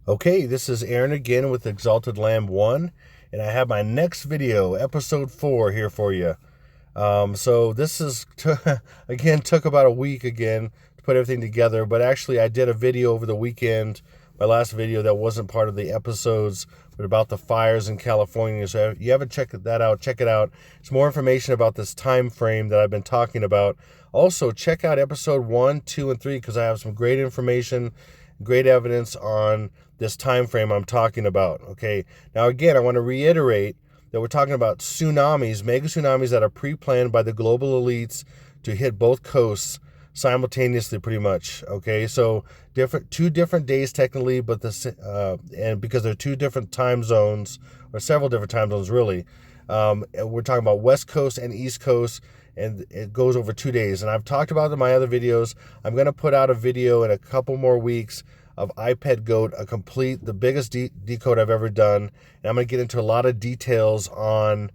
Okay, this is Aaron again with Exalted Lamb 1, and I have my next video, episode 4, here for you. So this is, again, took about a week again to put everything together, but actually I did a video over the weekend, my last video that wasn't part of the episodes, but about the fires in California. So if you haven't checked that out, check it out. It's more information about this time frame that I've been talking about. Also, check out episode 1, 2, and 3, because I have some great information, great evidence on this time frame I'm talking about. Okay, now again, I want to reiterate that we're talking about tsunamis, mega tsunamis that are pre-planned by the global elites to hit both coasts simultaneously, pretty much. Okay, so two different days technically, but and because they're two different time zones, or several different time zones really. We're talking about West Coast and East Coast, and it goes over 2 days. And I've talked about it in my other videos. I'm going to put out a video in a couple more weeks of iPad Goat, the biggest decode I've ever done. And I'm going to get into a lot of details on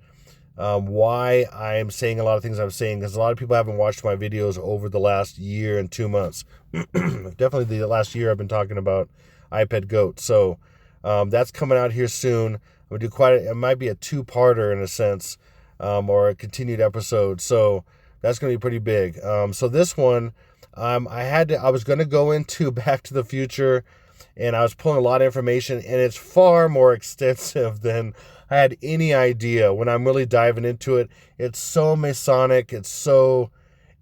why I'm saying a lot of things I'm saying, because a lot of people haven't watched my videos over the last year and 2 months. Definitely the last year I've been talking about iPad Goat. So that's coming out here soon. I'm going to do it might be a two-parter in a sense, or a continued episode. So that's going to be pretty big. So this one, I was going to go into Back to the Future, and I was pulling a lot of information, and it's far more extensive than I had any idea when I'm really diving into it. It's so Masonic. It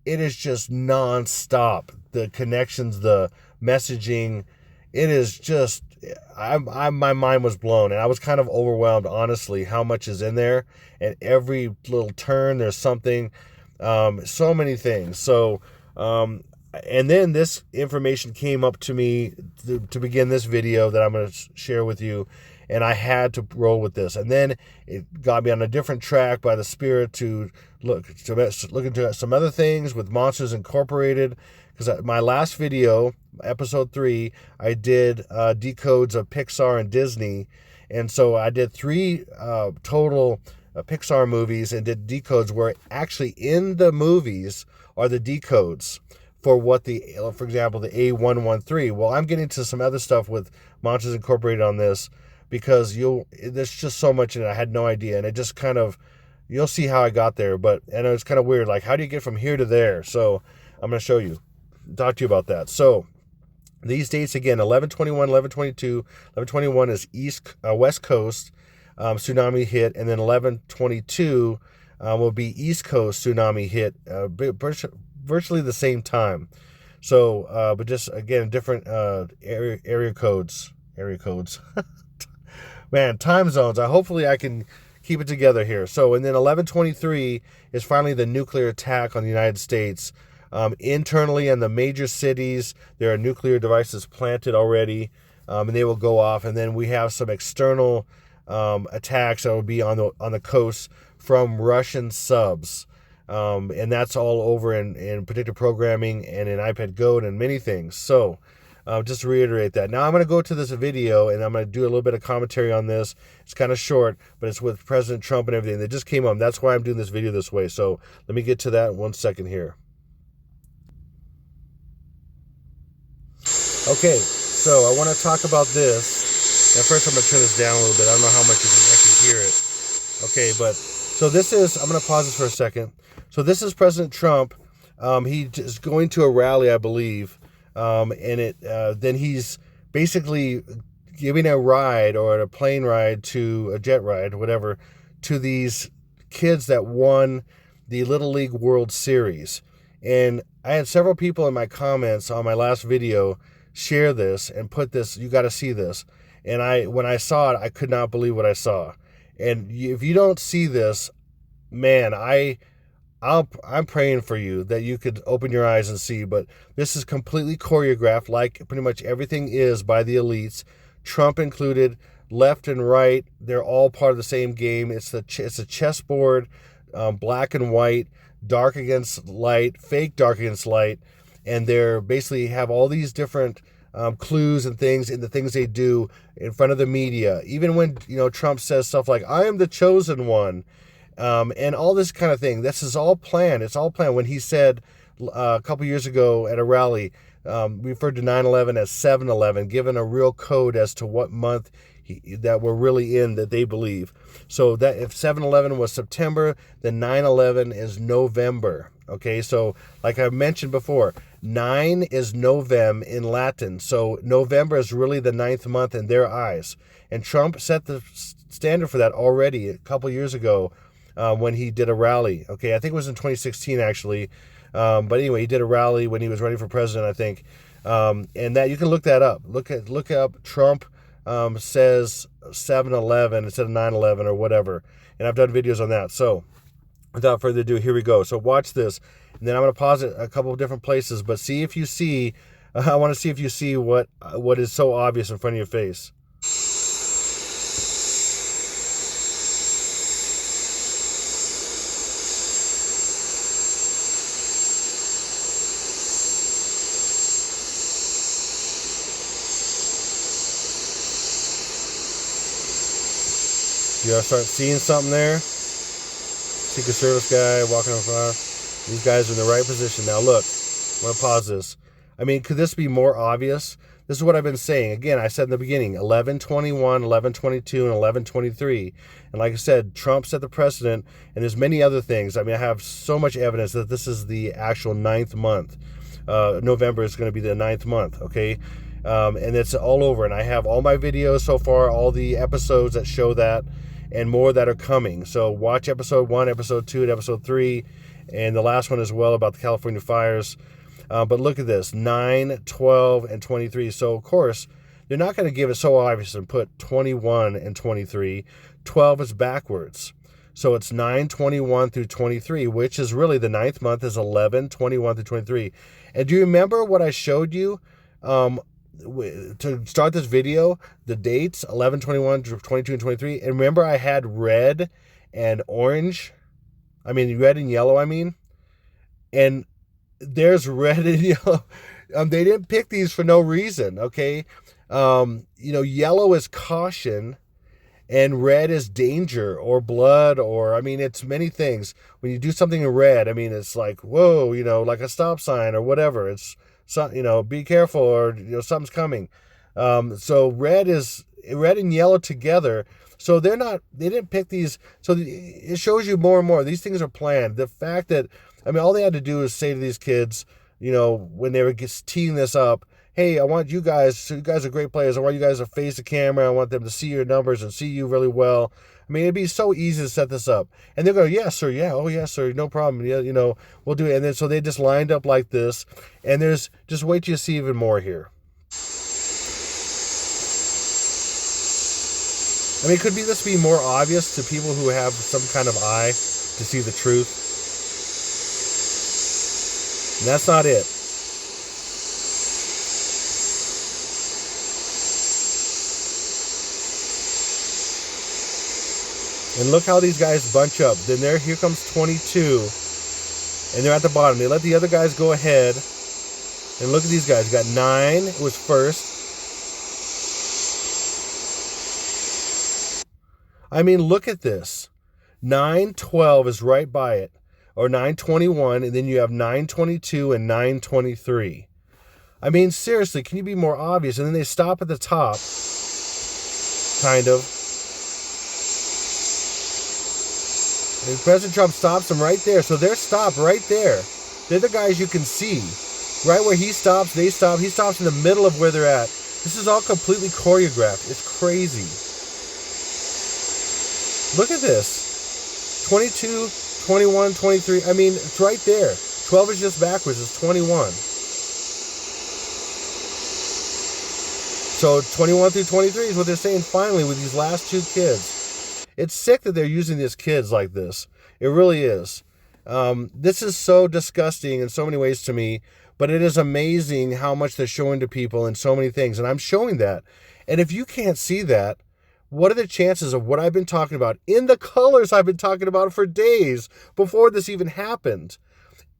is just nonstop. The connections, the messaging, it is just, my mind was blown, and I was kind of overwhelmed, honestly, how much is in there. And every little turn, there's something, so many things. So, and then this information came up to me to begin this video that I'm going to share with you, and I had to roll with this. And then it got me on a different track by the Spirit to look into some other things with Monsters Incorporated, because my last video, episode 3, I did decodes of Pixar and Disney, and so I did 3 total Pixar movies and did decodes where actually in the movies are the decodes for for example, the A113. Well, I'm getting to some other stuff with Monsters Incorporated on this, because there's just so much in it. I had no idea, and it just kind of, you'll see how I got there. And it's kind of weird, like, how do you get from here to there? So I'm going to show you, talk to you about that. So these dates again: 11/21, 11/22. 11/21 is West Coast tsunami hit, and then 11/22 will be East Coast tsunami hit, virtually the same time. So, but just again, different area codes. Man, time zones. Hopefully I can keep it together here. So, and then 11/23 is finally the nuclear attack on the United States. Internally in the major cities, there are nuclear devices planted already, and they will go off. And then we have some external attacks that will be on the coast from Russian subs. And that's all over in predictive programming and in iPad Goat and many things. So just to reiterate that. Now I'm going to go to this video, and I'm going to do a little bit of commentary on this. It's kind of short, but it's with President Trump and everything. They just came on. That's why I'm doing this video this way. So let me get to that in 1 second here. Okay, so I want to talk about this. Now first I'm going to turn this down a little bit. I don't know how much you can actually hear it. Okay, but so this is, I'm going to pause this for a second. So this is President Trump. He is going to a rally, I believe, and then he's basically giving a ride, or a plane ride, to a jet ride, whatever, to these kids that won the Little League World Series. And I had several people in my comments on my last video share this and put this, you got to see this. And when I saw it, I could not believe what I saw. And if you don't see this, man, I'm praying for you that you could open your eyes and see. But this is completely choreographed, like pretty much everything is, by the elites, Trump included. Left and right, they're all part of the same game. It's a chessboard, black and white, dark against light, fake dark against light, and they're basically have all these different clues and things in the things they do in front of the media. Even when Trump says stuff like, "I am the chosen one," and all this kind of thing. This is all planned. It's all planned. When he said a couple years ago at a rally, referred to 9/11 as 7/11, given a real code as to what month that we're really in, that they believe. So that if 7/11 was September, then 9/11 is November. Okay, so like I mentioned before, 9 is Novem in Latin. So November is really the 9th month in their eyes. And Trump set the standard for that already a couple years ago when he did a rally. Okay, I think it was in 2016 actually. But anyway, he did a rally when he was running for president, I think. And that you can look that up. Look up Trump says 7/11 instead of 9/11 or whatever. And I've done videos on that. So without further ado, here we go. So watch this. And then I'm going to pause it a couple of different places. But see if you see, I want to see if you see what is so obvious in front of your face. You all start seeing something there? Secret Service guy walking on fire. These guys are in the right position. Now look, I'm going to pause this. I mean, could this be more obvious? This is what I've been saying. Again, I said in the beginning, 11/21, 11/22, and 11/23. And like I said, Trump set the precedent, and there's many other things. I mean, I have so much evidence that this is the actual 9th month. November is going to be the 9th month, okay? And it's all over. And I have all my videos so far, all the episodes that show that, and more that are coming. So watch episode 1, episode 2, and episode 3, and the last one as well about the California fires. But look at this, 9, 12, and 23. So, of course, they're not going to give it so obvious and put 21 and 23. 12 is backwards. So it's 9, 21 through 23, which is really the 9th month is 11, 21 through 23. And do you remember what I showed you to start this video? The dates, 11, 21, 22, and 23. And remember I had red and orange? I mean, red and yellow, I mean. And there's red and yellow. They didn't pick these for no reason, okay? Yellow is caution, and red is danger or blood, or, I mean, it's many things. When you do something in red, I mean, it's like, whoa, like a stop sign or whatever. It's, be careful, or, something's coming. So red and yellow together. So they didn't pick these. So it shows you more and more. These things are planned. The fact that, I mean, all they had to do is say to these kids, when they were teeing this up, hey, I want you guys are great players. I want you guys to face the camera. I want them to see your numbers and see you really well. I mean, it'd be so easy to set this up. And they're going, yes, sir. Yeah. Oh, yes, sir. No problem. Yeah. We'll do it. And then, so they just lined up like this. And just wait till you see even more here. I mean, could this be more obvious to people who have some kind of eye to see the truth? And that's not it. And look how these guys bunch up. Then here comes 22. And they're at the bottom. They let the other guys go ahead. And look at these guys. Got 9 was first. I mean, look at this. 9/12 is right by it. Or 9/21. And then you have 9/22 and 9/23. I mean, seriously, can you be more obvious? And then they stop at the top. Kind of. And President Trump stops them right there. So they're stopped right there. They're the guys you can see. Right where he stops, they stop. He stops in the middle of where they're at. This is all completely choreographed. It's crazy. Look at this. 22, 21, 23. I mean, it's right there. 12 is just backwards. It's 21. So 21 through 23 is what they're saying finally with these last 2 kids. It's sick that they're using these kids like this. It really is. This is so disgusting in so many ways to me, but it is amazing how much they're showing to people in so many things. And I'm showing that. And if you can't see that, what are the chances of what I've been talking about in the colors I've been talking about for days before this even happened?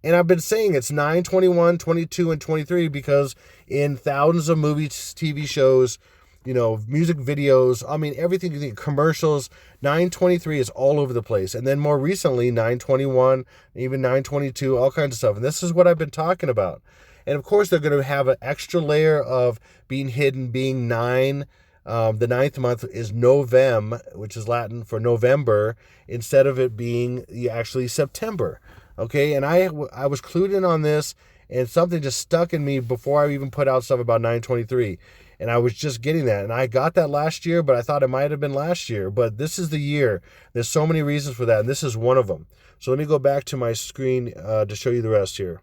And I've been saying it's 9, 21, 22, and 23 because in thousands of movies, TV shows, music videos, I mean, everything you think, commercials, 9/23 is all over the place. And then more recently, 9/21, even 9/22, all kinds of stuff. And this is what I've been talking about. And of course, they're going to have an extra layer of being hidden, being 9. The 9th month is Novem, which is Latin for November, instead of it being actually September. Okay, and I was clued in on this, and something just stuck in me before I even put out stuff about 923. And I was just getting that. And I got that last year, but I thought it might have been last year. But this is the year. There's so many reasons for that, and this is one of them. So let me go back to my screen to show you the rest here.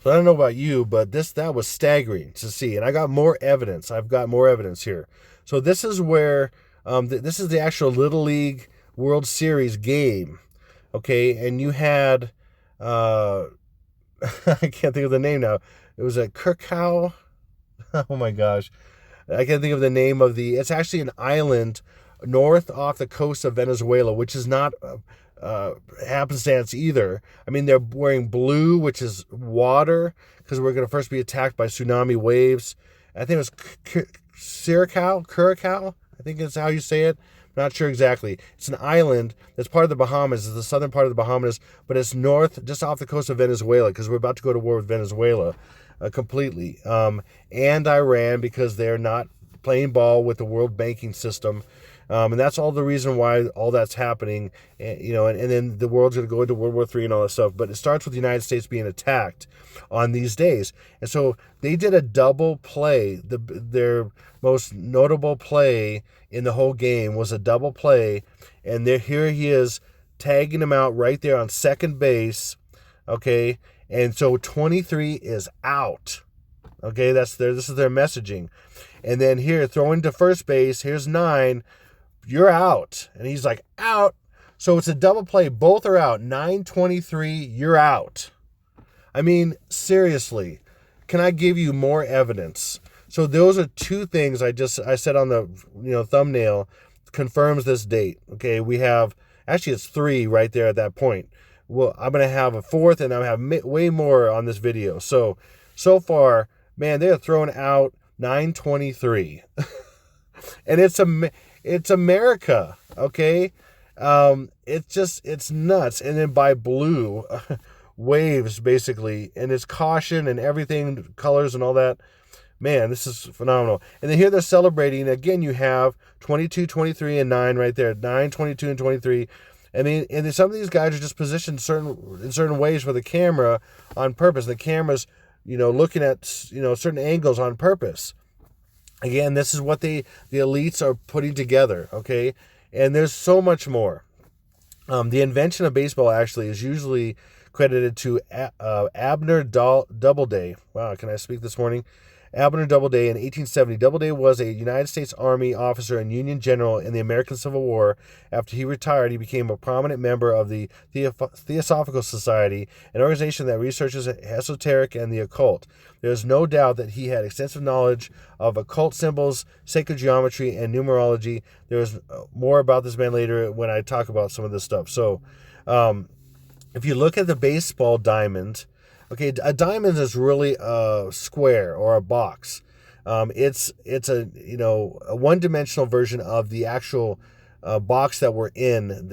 So I don't know about you, but that was staggering to see. And I got more evidence. I've got more evidence here. So this is where, this is the actual Little League World Series game. Okay, and you had, I can't think of the name now. It was at Curacao. Oh my gosh. I can't think of the name of it's actually an island north off the coast of Venezuela, which is not happenstance either. I mean, they're wearing blue, which is water, because we're going to first be attacked by tsunami waves. I think it was Curacao, I think is how you say it. Not sure exactly. It's an island that's part of the Bahamas. It's the southern part of the Bahamas, but it's north, just off the coast of Venezuela, because we're about to go to war with Venezuela completely. And Iran, because they're not playing ball with the world banking system. And that's all the reason why all that's happening. And then the world's going to go into World War III and all that stuff. But it starts with the United States being attacked on these days. And so they did a double play. Their most notable play in the whole game was a double play. And here he is tagging him out right there on second base. Okay. And so 23 is out. Okay. This is their messaging. And then here, throwing to first base, here's 9. You're out. And he's like, out. So it's a double play. Both are out. 9-23, you're out. I mean, seriously, can I give you more evidence? So those are 2 things I said on the thumbnail confirms this date. Okay, we have, actually it's 3 right there at that point. Well, I'm going to have a 4th, and I'm going to have way more on this video. So far, man, they're throwing out 9-23. And it's America, okay? It's nuts. And then by blue, waves, basically, and it's caution and everything, colors and all that. Man, this is phenomenal. And then here they're celebrating. Again, you have 22, 23, and 9 right there. 9, 22, and 23. I mean, and then some of these guys are just positioned in certain ways for the camera on purpose. The camera's, looking at, certain angles on purpose. Again, this is what the elites are putting together, okay? And there's so much more. The invention of baseball actually is usually credited to Abner Doubleday. Wow, can I speak this morning? Abner Doubleday in 1870. Doubleday was a United States Army officer and Union general in the American Civil War. After he retired, he became a prominent member of the Theosophical Society, an organization that researches esoteric and the occult. There is no doubt that he had extensive knowledge of occult symbols, sacred geometry, and numerology. There is more about this man later when I talk about some of this stuff. So, if you look at the baseball diamond, okay, a diamond is really a square or a box. It's a one-dimensional version of the actual box that we're in.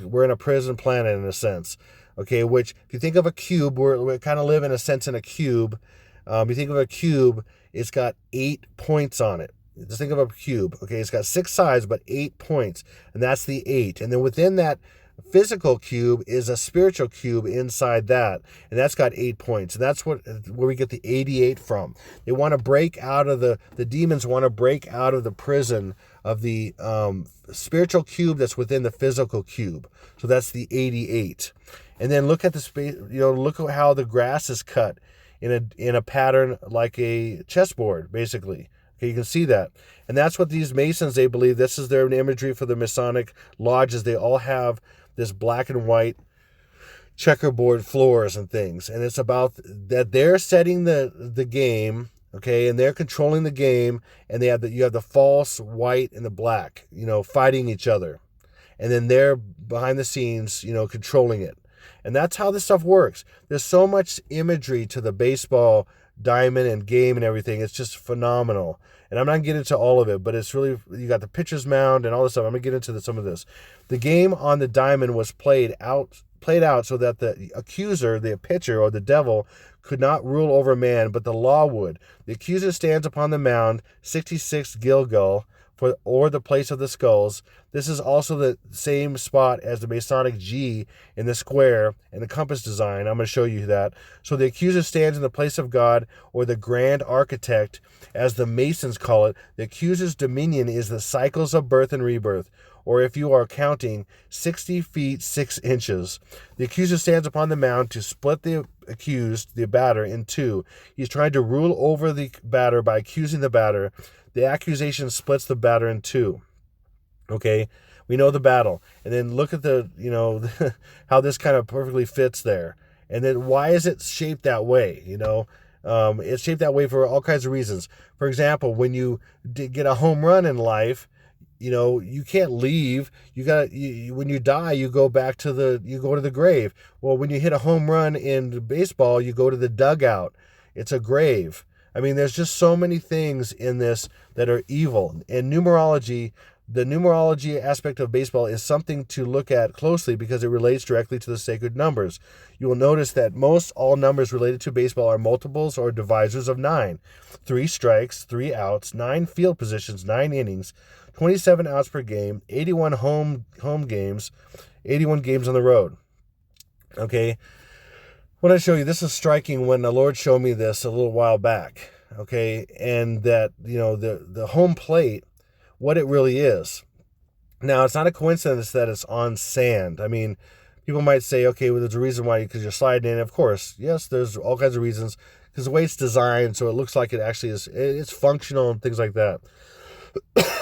We're in a prison planet in a sense. Okay, which if you think of a cube, we kind of live in a sense in a cube. If you think of a cube, it's got 8 points on it. Just think of a cube. Okay, it's got 6 sides but 8 points, and that's the 8. And then within that physical cube is a spiritual cube inside that, and that's got 8 points, and that's where we get the 88 from. They want to break out of the demons want to break out of the prison of the spiritual cube that's within the physical cube. So that's the 88. And then look at the space. Look at how the grass is cut in a pattern like a chessboard, basically. Okay, you can see that. And that's what these Masons, they believe. This is their imagery for the Masonic lodges. They all have this black and white checkerboard floors and things. And it's about that they're setting the game, okay, and they're controlling the game, and you have the false white and the black, fighting each other. And then they're behind the scenes, controlling it. And that's how this stuff works. There's so much imagery to the baseball diamond and game and everything. It's just phenomenal. And I'm not getting into all of it, but it's really, you got the pitcher's mound and all this stuff. I'm going to get into some of this. The game on the diamond was played out played out so that the accuser, the pitcher, or the devil could not rule over man, but the law would. The accuser stands upon the mound, 66 Gilgal, or the place of the skulls. This is also the same spot as the Masonic G in the square and the compass design. I'm going to show you that. So the accuser stands in the place of God, or the grand architect, as the Masons call it. The accuser's dominion is the cycles of birth and rebirth, or if you are counting, 60 feet 6 inches. The accuser stands upon the mound to split the accused, the batter, in two. He's trying to rule over the batter by accusing the batter. The accusation splits the batter in two. Okay, we know the battle. And then look at the, how this kind of perfectly fits there. And then why is it shaped that way? It's shaped that way for all kinds of reasons. For example, when you get a home run in life, you can't leave. When you die, you go to the grave. Well, when you hit a home run in baseball, you go to the dugout. It's a grave. I mean, there's just so many things in this that are evil. And numerology, the numerology aspect of baseball is something to look at closely because it relates directly to the sacred numbers. You will notice that most all numbers related to baseball are multiples or divisors of 9. 3 strikes, 3 outs, 9 field positions, 9 innings, 27 outs per game, 81 home games, 81 games on the road. Okay. What I show you, this is striking when the Lord showed me this a little while back, okay, and that, the home plate, what it really is. Now, it's not a coincidence that it's on sand. I mean, people might say, okay, well, there's a reason why, because you're sliding in. Of course, yes, there's all kinds of reasons, because the way it's designed, so it looks like it actually is, it's functional and things like that.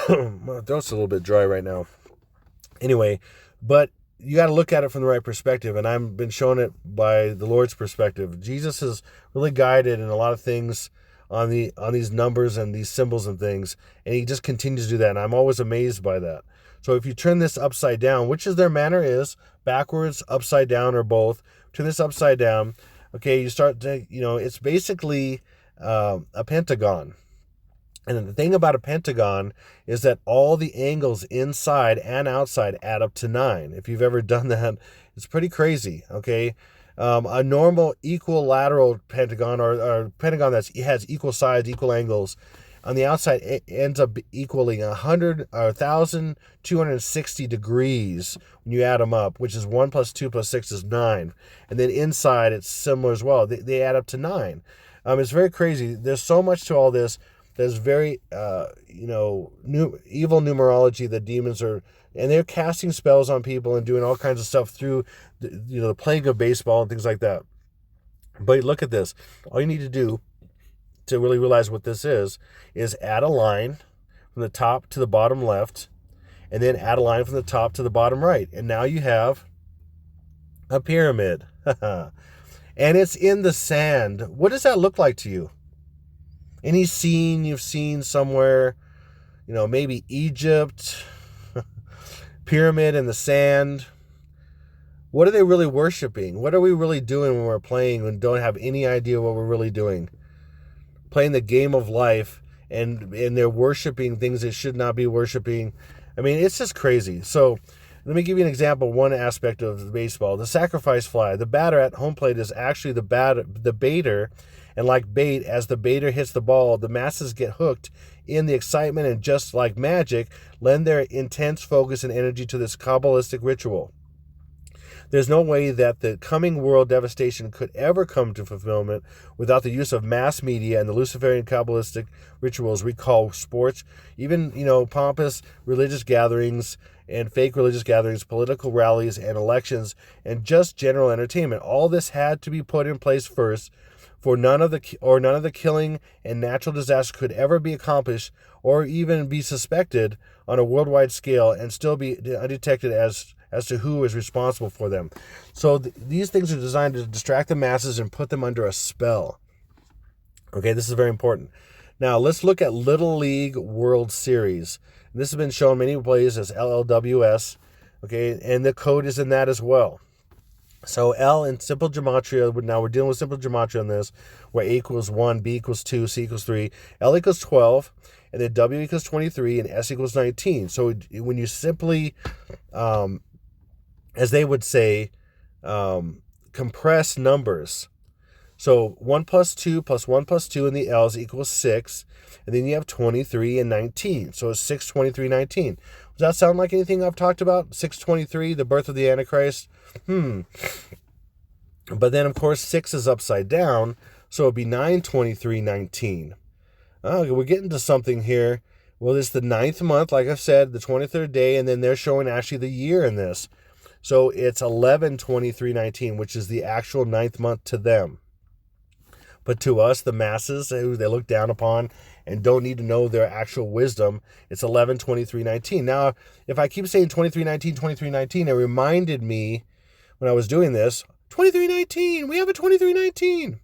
My throat's a little bit dry right now. Anyway, but you got to look at it from the right perspective, and I've been shown it by the Lord's perspective. Jesus is really guided in a lot of things on these numbers and these symbols and things, and he just continues to do that, and I'm always amazed by that. So if you turn this upside down, which is their manner is, backwards, upside down, or both, turn this upside down, okay, you start to, it's basically a pentagon. And the thing about a pentagon is that all the angles inside and outside add up to 9. If you've ever done that, it's pretty crazy, okay? A normal equilateral pentagon or pentagon that has equal sides, equal angles, on the outside it ends up equaling 1,260 degrees when you add them up, which is 1 + 2 + 6 is 9. And then inside it's similar as well. They add up to 9. It's very crazy. There's so much to all this. There's very, evil numerology that demons are, and they're casting spells on people and doing all kinds of stuff through, the playing of baseball and things like that. But look at this. All you need to do to really realize what this is add a line from the top to the bottom left, and then add a line from the top to the bottom right. And now you have a pyramid. And it's in the sand. What does that look like to you? Any scene you've seen somewhere, maybe Egypt, pyramid in the sand. What are they really worshiping? What are we really doing when we're playing and don't have any idea what we're really doing? Playing the game of life, and they're worshiping things they should not be worshiping. I mean, it's just crazy. So let me give you an example, one aspect of baseball. The sacrifice fly. The batter at home plate is actually the baiter. And like bait, as the baiter hits the ball, the masses get hooked in the excitement and, just like magic, lend their intense focus and energy to this Kabbalistic ritual. There's no way that the coming world devastation could ever come to fulfillment without the use of mass media and the Luciferian Kabbalistic rituals we call sports, even, pompous religious gatherings and fake religious gatherings, political rallies and elections, and just general entertainment. All this had to be put in place first, for none of the killing and natural disaster could ever be accomplished or even be suspected on a worldwide scale and still be undetected as to who is responsible for them. So these things are designed to distract the masses and put them under a spell. Okay, this is very important. Now let's look at Little League World Series. This has been shown many places as LLWS. Okay, and the code is in that as well. So L in simple gematria, now we're dealing with simple gematria on this, where A equals 1, B equals 2, C equals 3, L equals 12, and then W equals 23, and S equals 19. So when you simply, as they would say, compressed numbers. So 1 plus 2 plus 1 plus 2 in the L's equals 6. And then you have 23 and 19. So it's 6, 23, 19. Does that sound like anything I've talked about? 623, the birth of the Antichrist? But then, of course, 6 is upside down. So it'd be 9, 23, 19. Oh, we're getting to something here. Well, it's the 9th month, like I've said, the 23rd day. And then they're showing actually the year in this. So it's 11, 23, 19, which is the actual 9th month to them. But to us, the masses who they look down upon and don't need to know their actual wisdom, it's 11, 23, 19. Now, if I keep saying 23, 19, 23, 19, it reminded me when I was doing this, 23, 19, we have a 23, 19.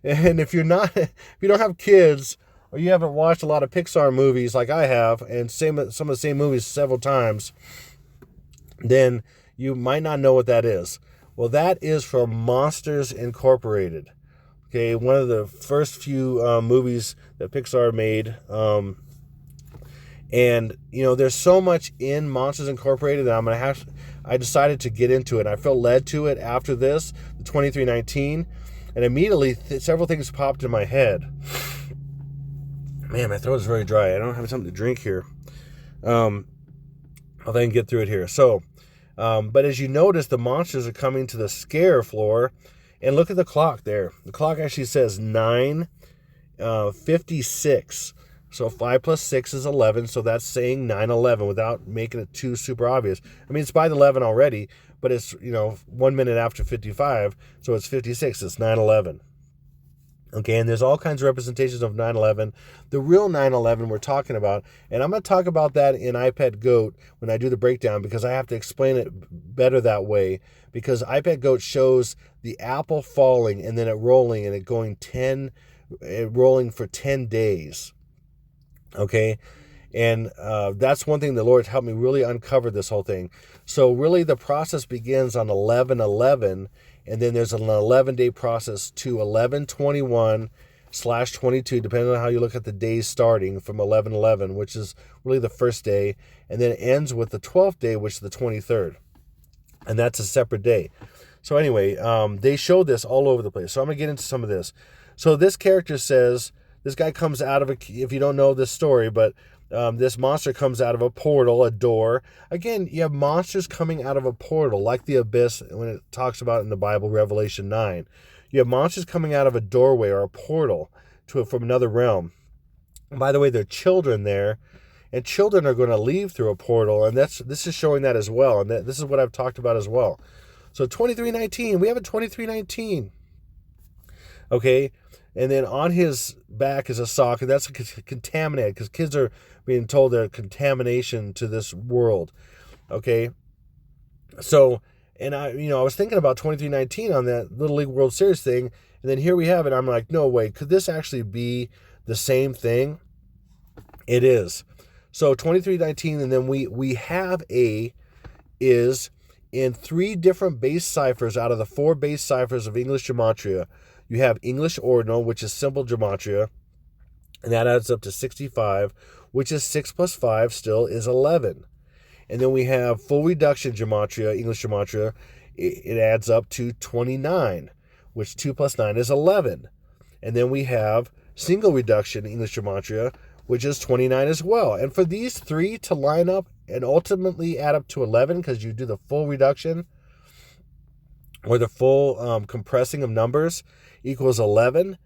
And if you don't have kids, or you haven't watched a lot of Pixar movies like I have, and some of the same movies several times, then you might not know what that is. Well, that is from Monsters Incorporated. Okay, one of the first few movies that Pixar made. And, there's so much in Monsters Incorporated that I decided to get into it. I felt led to it after this, the 2319. And immediately, several things popped in my head. Man, my throat is very dry. I don't have something to drink here. I'll then get through it here. So, but as you notice, the monsters are coming to the scare floor. And look at the clock there. The clock actually says 9:56. So 5 plus 6 is 11. So that's saying 9:11 without making it too super obvious. I mean, it's by the 11 already, but it's, 1 minute after 55. So it's 56. It's 9:11. Okay, and there's all kinds of representations of 9/11. The real 9/11 we're talking about, and I'm going to talk about that in iPad Goat when I do the breakdown because I have to explain it better that way, because iPad Goat shows the apple falling and then it rolling and it rolling for 10 days. Okay, and that's one thing the Lord helped me really uncover this whole thing. So really the process begins on 11/11. And then there's an 11-day process to 11/21/22, depending on how you look at the days starting from 11/11, which is really the first day. And then it ends with the 12th day, which is the 23rd. And that's a separate day. So anyway, they show this all over the place. So I'm going to get into some of this. So this character says, this guy comes out of if you don't know this story, but this monster comes out of a portal, a door. Again, you have monsters coming out of a portal, like the abyss when it talks about in the Bible, Revelation 9. You have monsters coming out of a doorway or a portal from another realm. And by the way, there are children there, and children are going to leave through a portal, and this is showing that as well. And this is what I've talked about as well. So 2319, we have a 2319. Okay, and then on his back is a sock, and that's contaminated because kids are being told they're contamination to this world. Okay, so, and I was thinking about 2319 on that Little League World Series thing, and then here we have it. I'm like, no way, could this actually be the same thing? It is. So 2319, and then we have is in 3 different base ciphers out of the 4 base ciphers of English Gematria. You have English Ordinal, which is simple Gematria, and that adds up to 65, which is 6 plus 5 still is 11. And then we have full reduction Gematria, English Gematria, it adds up to 29, which 2 plus 9 is 11. And then we have single reduction English Gematria, which is 29 as well. And for these 3 to line up and ultimately add up to 11, because you do the full reduction or the full compressing of numbers equals 11,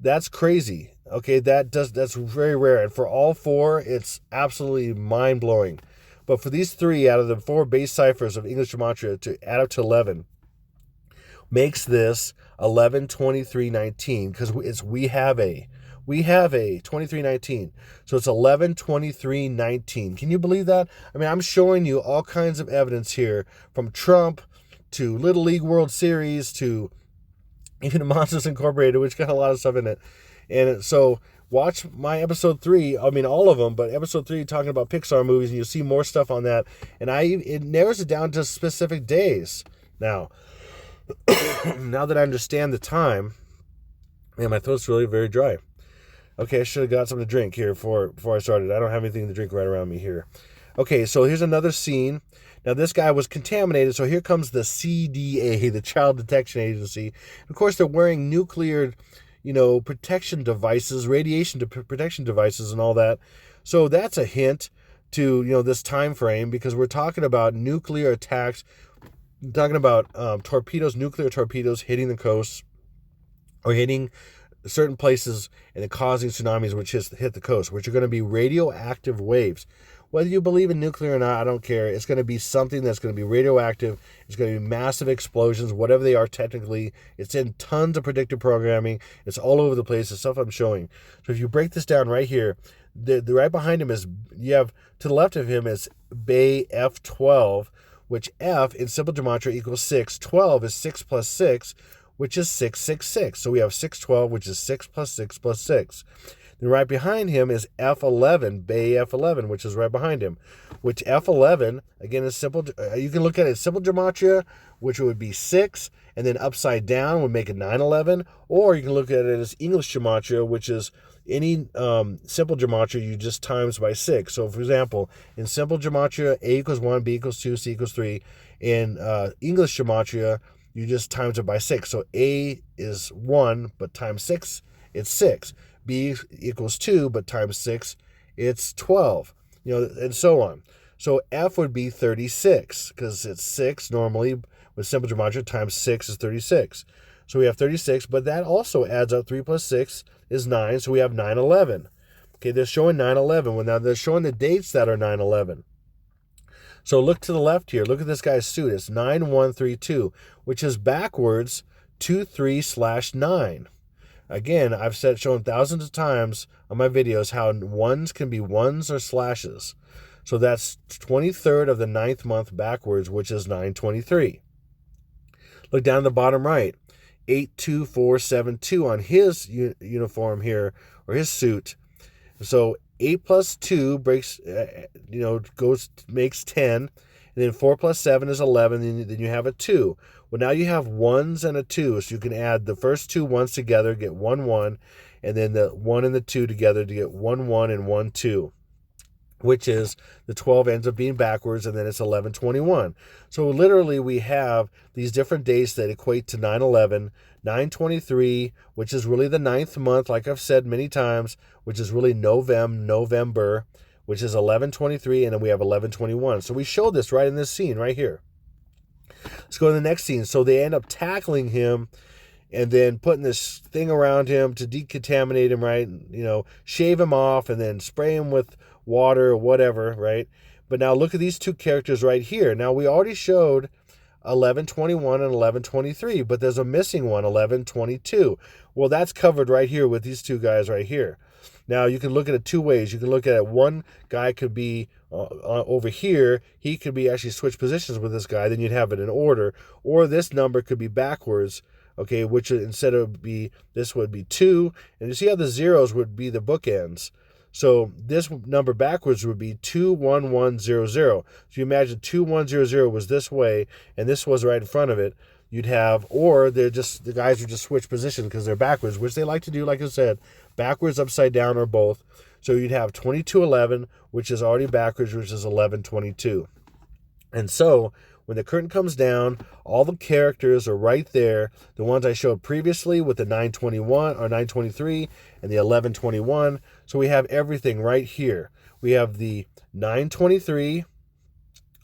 that's crazy. Okay, that's very rare. And for all 4, it's absolutely mind-blowing. But for these 3 out of the 4 base ciphers of English Gematria to add up to 11 makes this 11:23:19, because we have a 2319. So it's 11:23:19. Can you believe that? I mean, I'm showing you all kinds of evidence here, from Trump to Little League World Series to even Monsters Incorporated, which got a lot of stuff in it. And so watch my episode 3. I mean, all of them, but episode 3 talking about Pixar movies, and you'll see more stuff on that. And it narrows it down to specific days. Now, now that I understand the time, man, my throat's really very dry. Okay, I should have got something to drink here before I started. I don't have anything to drink right around me here. Okay, so here's another scene. Now, this guy was contaminated, so here comes the CDA, the Child Detection Agency. Of course, they're wearing nuclear, protection devices, radiation protection devices and all that. So that's a hint to, this time frame, because we're talking about nuclear attacks, talking about nuclear torpedoes hitting the coast or hitting certain places and then causing tsunamis which hit the coast, which are going to be radioactive waves. Whether you believe in nuclear or not, I don't care. It's going to be something that's going to be radioactive. It's going to be massive explosions, whatever they are technically. It's in tons of predictive programming. It's all over the place, the stuff I'm showing. So if you break this down right here, the right behind him is, you have to the left of him is Bay F12, which F in simple gematria equals 6. 12 is 6 plus 6, which is 666. So we have 612, which is 6 plus 6 plus 6. Then right behind him is F11, Bay F11, which is right behind him, which F11, again, is simple. You can look at it as simple gematria, which would be 6, and then upside down would make it 911, or you can look at it as English gematria, which is any simple gematria you just times by 6. So, for example, in simple gematria, A equals 1, B equals 2, C equals 3. In English gematria, you just times it by 6. So A is 1, but times 6, it's 6. B equals 2, but times 6, it's 12, and so on. So F would be 36, because it's 6 normally with simple gematria, times 6 is 36. So we have 36, but that also adds up. 3 plus 6 is 9, so we have 911. Okay, they're showing 911. Well, now they're showing the dates that are 911. So look to the left here. Look at this guy's suit. It's 9132, which is backwards 23/9. Again, I've shown thousands of times on my videos how ones can be ones or slashes. So that's 23rd of the 9th month backwards, which is 923. Look down the bottom right. 82472 on his uniform here, or his suit. So 8 plus 2 makes 10. And then 4 plus 7 is 11. Then you have a 2. Well, now you have ones and a 2. So you can add the first two ones together, get 1, 1. And then the 1 and the 2 together to get 1, 1 and 1, 2. Which is the 12 ends up being backwards, and then it's 1121. So literally we have these different dates that equate to 9/11, 9/23, which is really the 9th month, like I've said many times, which is really November, which is 11/23, and then we have 11/21. So we showed this right in this scene right here. Let's go to the next scene. So they end up tackling him and then putting this thing around him to decontaminate him, right? Shave him off and then spray him with water or whatever, right? But now look at these two characters right here. Now we already showed 11/21 and 11/23, but there's a missing one, 11/22. Well, that's covered right here with these two guys right here. Now you can look at it two ways. You can look at it, one guy could be over here. He could be actually switch positions with this guy. Then you'd have it in order. Or this number could be backwards. Okay, which instead of this would be 2. And you see how the zeros would be the bookends. So this number backwards would be 21100. So you imagine 2100 was this way, and this was right in front of it. You'd have, or the guys would just switch positions because they're backwards, which they like to do, like I said, backwards, upside down, or both. So you'd have 2211, which is already backwards, which is 1122. And so when the curtain comes down, all the characters are right there. The ones I showed previously with the 921 or 923 and the 1121. So we have everything right here. We have the 923.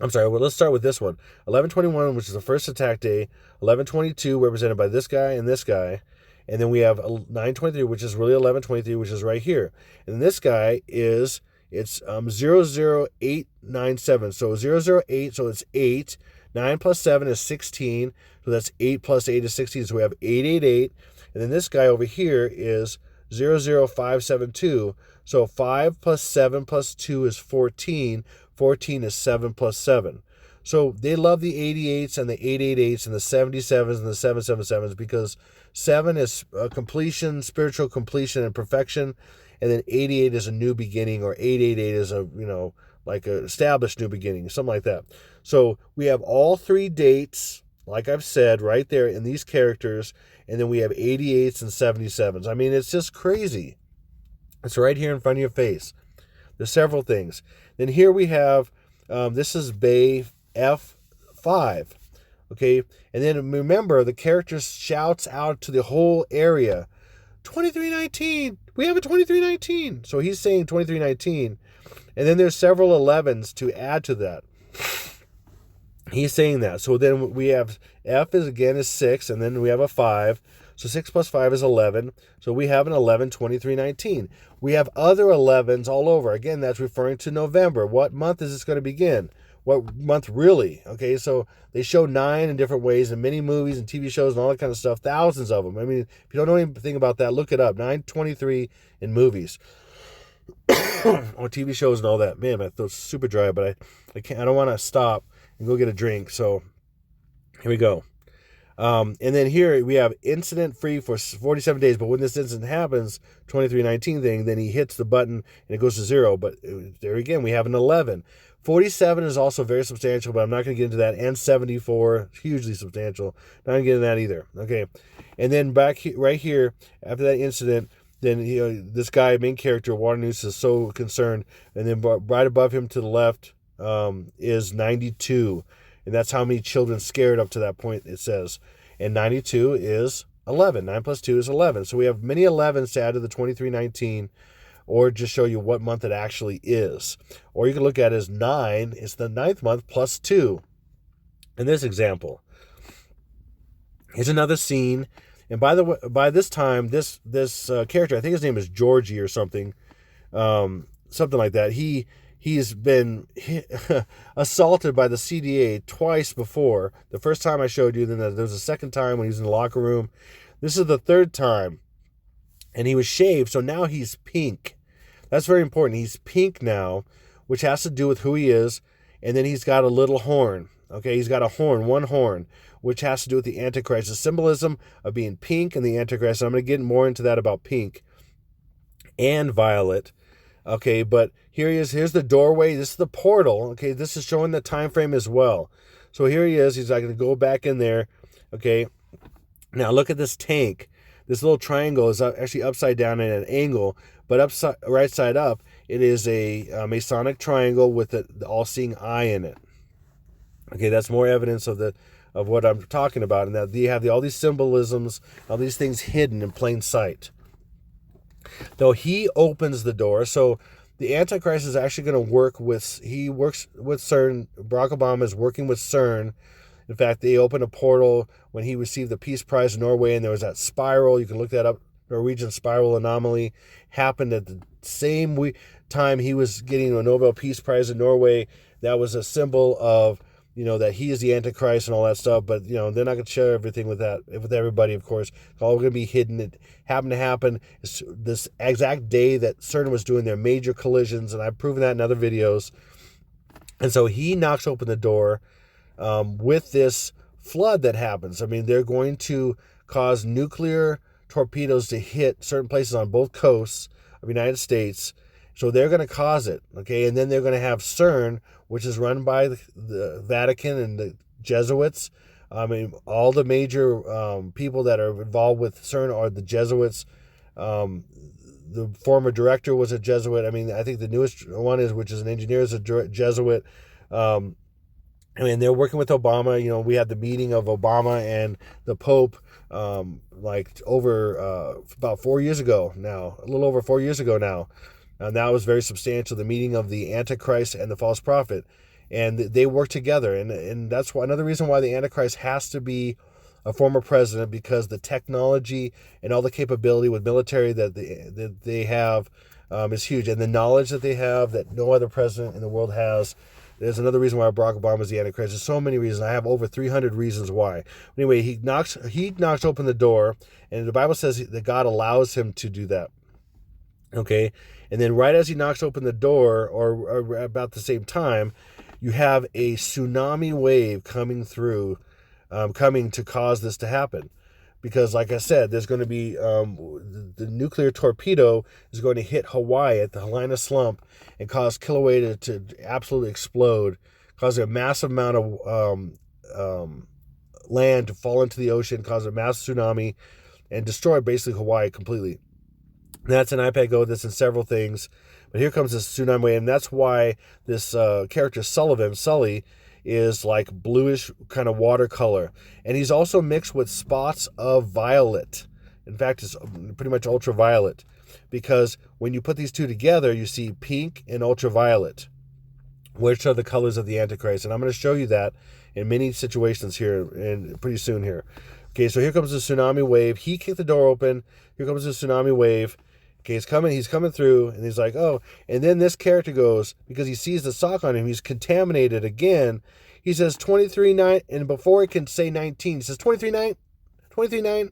I'm sorry, well, let's start with this one. 1121, which is the first attack day. 1122, represented by this guy and this guy. And then we have 923, which is really 1123, which is right here. And this guy is, it's 00897. So 008, so it's 8. 9 plus 7 is 16. So that's 8 plus 8 is 16. So we have 888. And then this guy over here is 00572. So 5 plus 7 plus 2 is 14. 14 is 7 plus 7. So they love the 88s and the 888s and the 77s and the 777s because 7 is completion, spiritual completion and perfection. And then 88 is a new beginning, or 888 is like an established new beginning, something like that. So we have all three dates, like I've said, right there in these characters. And then we have 88s and 77s. I mean, it's just crazy. It's right here in front of your face. There's several things. Then here we have, this is Bay F5. Okay, and then remember, the character shouts out to the whole area, 2319, we have a 2319. So he's saying 2319, and then there's several 11s to add to that. He's saying that. So then we have F is 6, and then we have a 5. So 6 plus 5 is 11. So we have an 11, 2319. We have other 11s all over. Again, that's referring to November. What month is this going to begin? What month really? Okay, so they show 9 in different ways in many movies and TV shows and all that kind of stuff. Thousands of them. I mean, if you don't know anything about that, look it up. 923 in movies or TV shows and all that. Man, my throat's super dry, but I can't. I don't want to stop and go get a drink. So here we go. And then here we have incident free for 47 days. But when this incident happens, 2319 thing, then he hits the button and it goes to 0. But there again, we have an 11. 47 is also very substantial, but I'm not going to get into that. And 74, hugely substantial. Not going to get into that either. Okay. And then right here, after that incident, then this guy, main character, Waternoose, is so concerned. And then right above him to the left is 92. And that's how many children scared up to that point, it says. And 92 is 11. 9 plus 2 is 11. So we have many 11s to add to the 2319, or just show you what month it actually is. Or you can look at it as 9. It's the 9th month plus 2. In this example, here's another scene. And by this time, this character, I think his name is Georgie or something, something like that. He's been assaulted by the CDA twice before. The first time I showed you, then there was a second time when he was in the locker room. This is the third time. And he was shaved, so now he's pink. That's very important. He's pink now, which has to do with who he is. And then he's got a little horn. Okay, he's got a horn, one horn, which has to do with the Antichrist. The symbolism of being pink and the Antichrist. And I'm going to get more into that about pink and violet. Okay, but here he is. Here's the doorway. This is the portal. Okay, this is showing the time frame as well. So here he is. He's like going to go back in there. Okay, now look at this tank. This little triangle is actually upside down at an angle, but right side up, it is a Masonic triangle with the all-seeing eye in it. Okay, that's more evidence of what I'm talking about, and that you have all these symbolisms, all these things hidden in plain sight. Though he opens the door, so the Antichrist is actually going to he works with CERN. Barack Obama is working with CERN. In fact, they opened a portal when he received the Peace Prize in Norway, and there was that spiral. You can look that up. Norwegian spiral anomaly happened at the same time he was getting a Nobel Peace Prize in Norway. That was a symbol of, that he is the Antichrist and all that stuff. But, they're not going to share everything with everybody, of course. It's all going to be hidden. It happened to happen this exact day that CERN was doing their major collisions, and I've proven that in other videos. And so he knocks open the door with this flood that happens. I mean, they're going to cause nuclear torpedoes to hit certain places on both coasts of the United States. So they're going to cause it, okay? And then they're going to have CERN, which is run by the Vatican and the Jesuits. I mean, all the major people that are involved with CERN are the Jesuits. The former director was a Jesuit. I mean, I think the newest one which is an engineer, is a Jesuit. I mean, they're working with Obama. We had the meeting of Obama and the Pope over about 4 years ago now, a little over 4 years ago now. And that was very substantial, the meeting of the Antichrist and the false prophet. And they work together. And that's another reason why the Antichrist has to be a former president, because the technology and all the capability with military that they have is huge. And the knowledge that they have that no other president in the world has. There's another reason why Barack Obama is the Antichrist. There's so many reasons. I have over 300 reasons why. Anyway, he knocks open the door, and the Bible says that God allows him to do that. Okay? And then right as he knocks open the door, or about the same time, you have a tsunami wave coming through, coming to cause this to happen. Because, like I said, there's going to be the nuclear torpedo is going to hit Hawaii at the Helena Slump and cause Kilauea to absolutely explode, causing a massive amount of land to fall into the ocean, cause a massive tsunami, and destroy basically Hawaii completely. And that's an iPad Go. That's in several things. But here comes this tsunami wave, and that's why this character Sully, is like bluish kind of watercolor. And he's also mixed with spots of violet. In fact, it's pretty much ultraviolet, because when you put these two together, you see pink and ultraviolet, which are the colors of the Antichrist. And I'm going to show you that in many situations here and pretty soon here. Okay, so here comes the tsunami wave. He kicked the door open. Here comes the tsunami wave. Okay, he's coming through, and he's like, oh, and then this character goes, because he sees the sock on him, he's contaminated again. He says 23-9, and before he can say 19, he says 23-9, 23-9.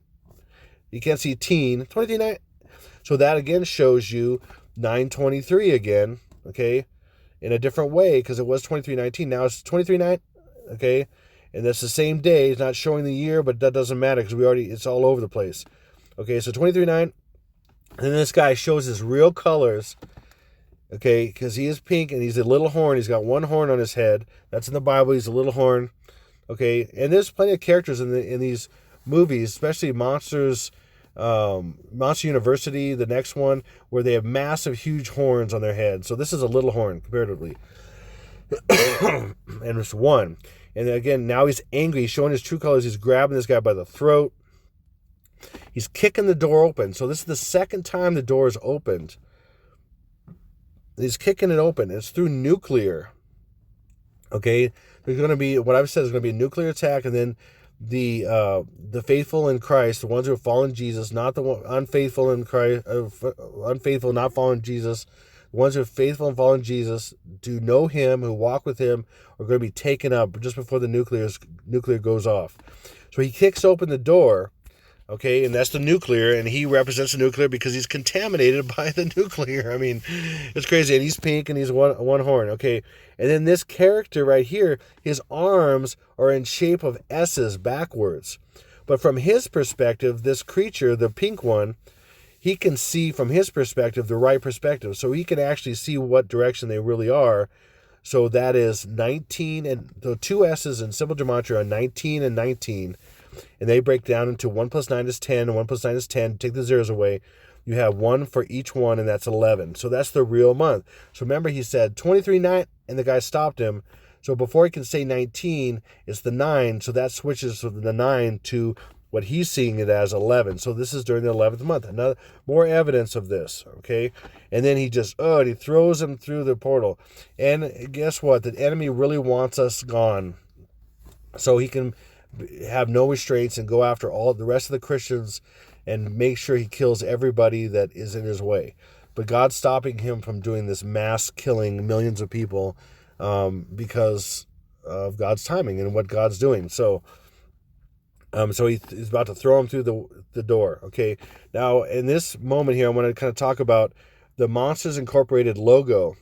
You can't see teen, 23-9. So that again shows you 923 again, okay, in a different way, because it was 23-19. Now it's 23-9, okay, and that's the same day. It's not showing the year, but that doesn't matter because it's all over the place. Okay, so 23-9. And then this guy shows his real colors, okay, because he is pink and he's a little horn. He's got one horn on his head. That's in the Bible. He's a little horn, okay. And there's plenty of characters in these movies, especially Monster University, the next one, where they have massive, huge horns on their head. So this is a little horn comparatively, and it's one. And again, now he's angry. He's showing his true colors. He's grabbing this guy by the throat. He's kicking the door open. So this is the second time the door is opened. He's kicking it open. It's through nuclear. Okay, there's going to be, what I've said is going to be a nuclear attack, and then the faithful in Christ, the ones who have fallen Jesus, not the unfaithful in Christ, unfaithful, not fallen Jesus. The ones who are faithful and fallen Jesus, do know Him, who walk with Him, are going to be taken up just before the nuclear goes off. So he kicks open the door. Okay, and that's the nuclear, and he represents the nuclear because he's contaminated by the nuclear. I mean, it's crazy. And he's pink, and he's one horn. Okay, and then this character right here, his arms are in shape of S's backwards. But from his perspective, this creature, the pink one, he can see from his perspective the right perspective. So he can actually see what direction they really are. So that is 19, and the two S's in simple gematria are 19 and 19. And they break down into 1 + 9 is 10, and 1 + 9 is 10. Take the zeros away. You have 1 for each one, and that's 11. So that's the real month. So remember, he said 23-9, and the guy stopped him. So before he can say 19, it's the 9. So that switches from the 9 to what he's seeing it as 11. So this is during the 11th month. Another more evidence of this, okay? And then he just, and he throws him through the portal. And guess what? The enemy really wants us gone, so he can have no restraints and go after all the rest of the Christians and make sure he kills everybody that is in his way. But God's stopping him from doing this mass killing millions of people because of God's timing and what God's doing. So he's about to throw him through the door. Okay, now in this moment here, I want to kind of talk about the Monsters Incorporated logo,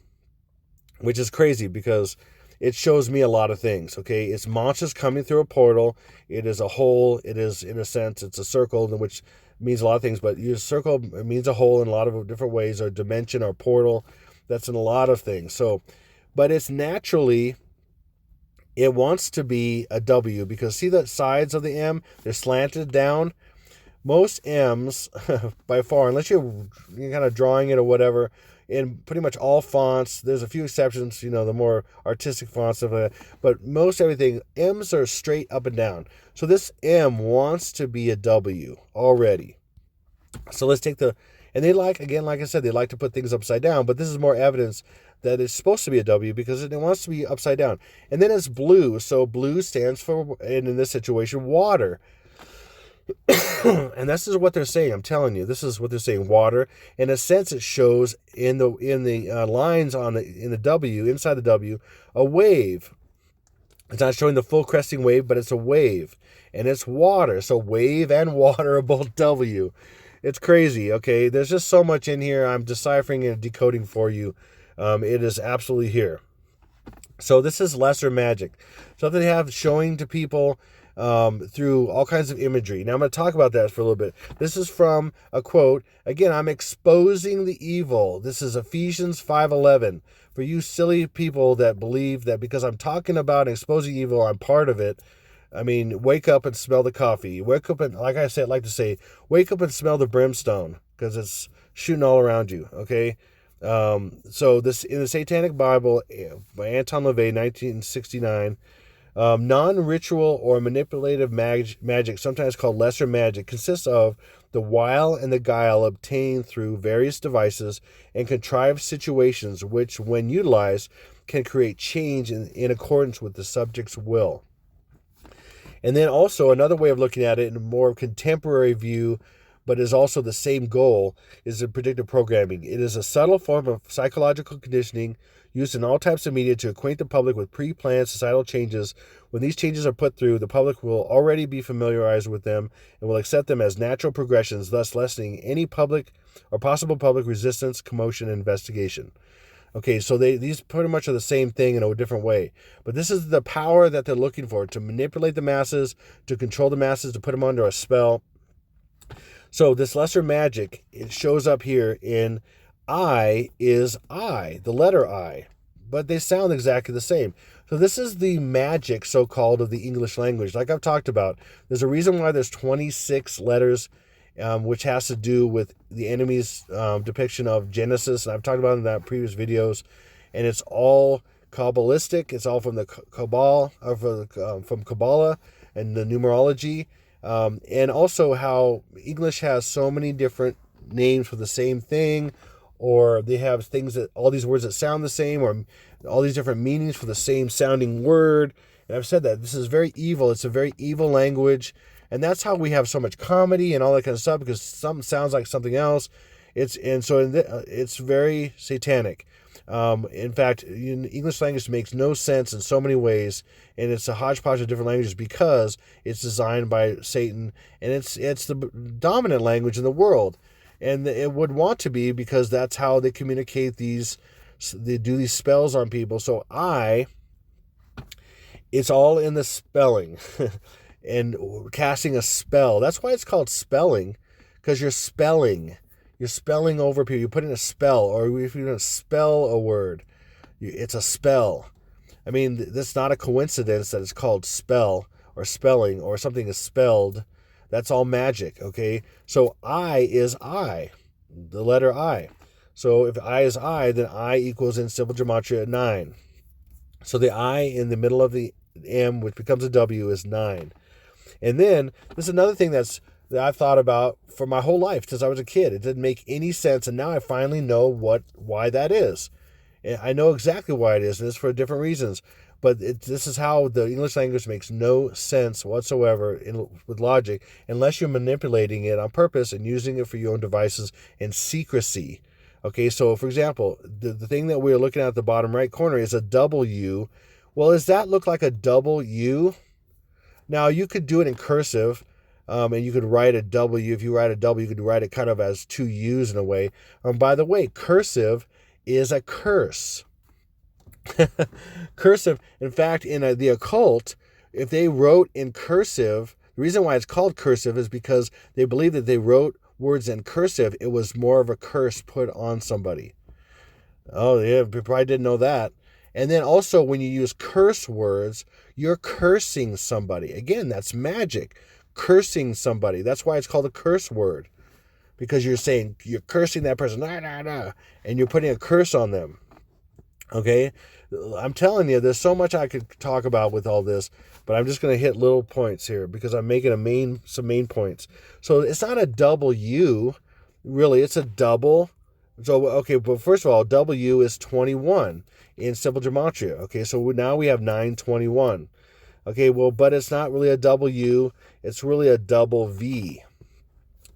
which is crazy because it shows me a lot of things, okay? It's monsters coming through a portal. It is a hole. It is, in a sense, it's a circle, which means a lot of things, but your circle, it means a hole in a lot of different ways, or dimension, or portal. That's in a lot of things. So, but it's naturally, it wants to be a W, because see the sides of the M? They're slanted down. Most M's, by far, unless you're kind of drawing it or whatever, in pretty much all fonts, there's a few exceptions, the more artistic fonts, stuff like that, but most everything, M's are straight up and down. So this M wants to be a W already. So let's take and they like I said, they like to put things upside down, but this is more evidence that it's supposed to be a W because it wants to be upside down. And then it's blue, so blue stands for, and in this situation, water. And this is what they're saying. I'm telling you, this is what they're saying. Water. In a sense, it shows in the lines in the W, inside the W, a wave. It's not showing the full cresting wave, but it's a wave, and it's water. So wave and water are both W. It's crazy. Okay, there's just so much in here. I'm deciphering and decoding for you. It is absolutely here. So this is lesser magic, something they have showing to people through all kinds of imagery. Now I'm going to talk about that for a little bit. This is from a quote. Again, I'm exposing the evil. This is Ephesians 5:11. For you silly people that believe that because I'm talking about exposing evil, I'm part of it. I mean, wake up and smell the coffee. Wake up and, like to say, wake up and smell the brimstone, because it's shooting all around you, okay? So this in the Satanic Bible by Anton LaVey, 1969. Non-ritual or manipulative magic, sometimes called lesser magic, consists of the wile and the guile obtained through various devices and contrived situations which, when utilized, can create change in accordance with the subject's will. And then also another way of looking at it in a more contemporary view, but is also the same goal, is the predictive programming. It is a subtle form of psychological conditioning used in all types of media to acquaint the public with pre-planned societal changes. When these changes are put through, the public will already be familiarized with them and will accept them as natural progressions, thus lessening any public or possible public resistance, commotion, and investigation. Okay, so these pretty much are the same thing in a different way. But this is the power that they're looking for, to manipulate the masses, to control the masses, to put them under a spell. So this lesser magic, it shows up here in I is I, the letter I, but they sound exactly the same. So this is the magic, so-called, of the English language. Like I've talked about, there's a reason why there's 26 letters, which has to do with the enemy's depiction of Genesis, and I've talked about it in that previous videos, and it's all Kabbalistic. It's all from the Kabbalah, from Kabbalah and the numerology. And also how English has so many different names for the same thing, or they have things that, all these words that sound the same, or all these different meanings for the same sounding word. And I've said that this is very evil. It's a very evil language. And that's how we have so much comedy and all that kind of stuff, because something sounds like something else. It's very satanic. In fact, English language makes no sense in so many ways, and it's a hodgepodge of different languages because it's designed by Satan, and it's the dominant language in the world, and it would want to be, because that's how they communicate they do these spells on people. So it's all in the spelling, and casting a spell. That's why it's called spelling, because you're spelling. You're spelling over people. You're putting a spell, or if you're going to spell a word, it's a spell. I mean, that's not a coincidence that it's called spell or spelling, or something is spelled. That's all magic, okay? So I is I, the letter I. So if I is I, then I equals in simple gematria 9. So the I in the middle of the M, which becomes a W, is 9. And then there's another thing that I've thought about for my whole life since I was a kid. It didn't make any sense, and now I finally know why that is. And I know exactly why it is, and it's for different reasons. But this is how the English language makes no sense whatsoever with logic, unless you're manipulating it on purpose and using it for your own devices in secrecy. Okay, so for example, the thing that we're looking at the bottom right corner is a W. Well, does that look like a double U? Now, you could do it in cursive, and you could write a W. If you write a W, you could write it kind of as two U's in a way. By the way, cursive is a curse. Cursive, in fact, in the occult, if they wrote in cursive, the reason why it's called cursive is because they believe that they wrote words in cursive, it was more of a curse put on somebody. Oh, yeah, you probably didn't know that. And then also, when you use curse words, you're cursing somebody. Again, that's magic. Cursing somebody. That's why it's called a curse word. Because you're saying, you're cursing that person, and you're putting a curse on them. Okay? I'm telling you, there's so much I could talk about with all this, but I'm just going to hit little points here because I'm making some main points. So it's not a W, really, it's a double. So, okay, but first of all, W is 21 in simple gematria. Okay, so now we have 921. Okay, well, but it's not really a W, it's really a double V.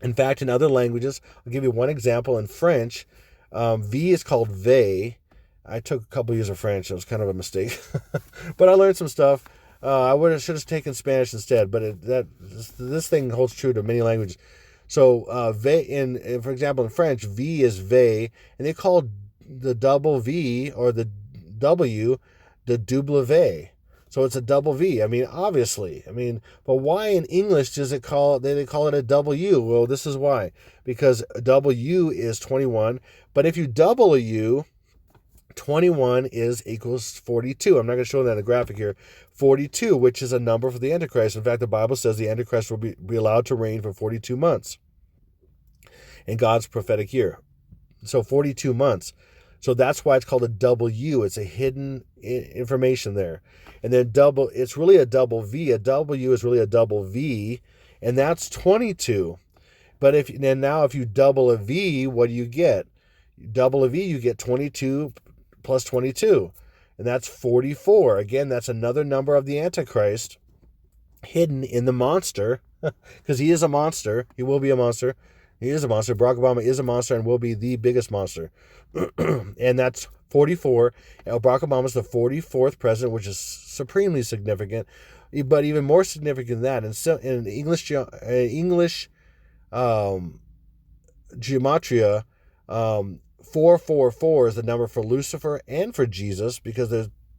In fact, in other languages, I'll give you one example. In French, V is called ve. I took a couple years of French. It was kind of a mistake. But I learned some stuff. I should have taken Spanish instead, but this thing holds true to many languages. So, for example, in French, V is ve, and they call the double V, or the W, the double V. So it's a double V. I mean, obviously. I mean, but why in English they call it a W? Well, this is why. Because a W is 21, but if you double a U, 21 equals 42. I'm not going to show that in the graphic here. 42, which is a number for the Antichrist. In fact, the Bible says the Antichrist will be allowed to reign for 42 months in God's prophetic year. So 42 months. So that's why it's called a W. It's a hidden information there. And then it's really a double V. A W is really a double V, and that's 22. But if you double a V, what do you get? You double a V, you get 22 plus 22, and that's 44. Again, that's another number of the Antichrist hidden in the monster, because he is a monster. He will be a monster. He is a monster. Barack Obama is a monster and will be the biggest monster. And that's 44. Barack Obama is the 44th president, which is supremely significant. But even more significant than that, in English gematria, 444 is the number for Lucifer and for Jesus, because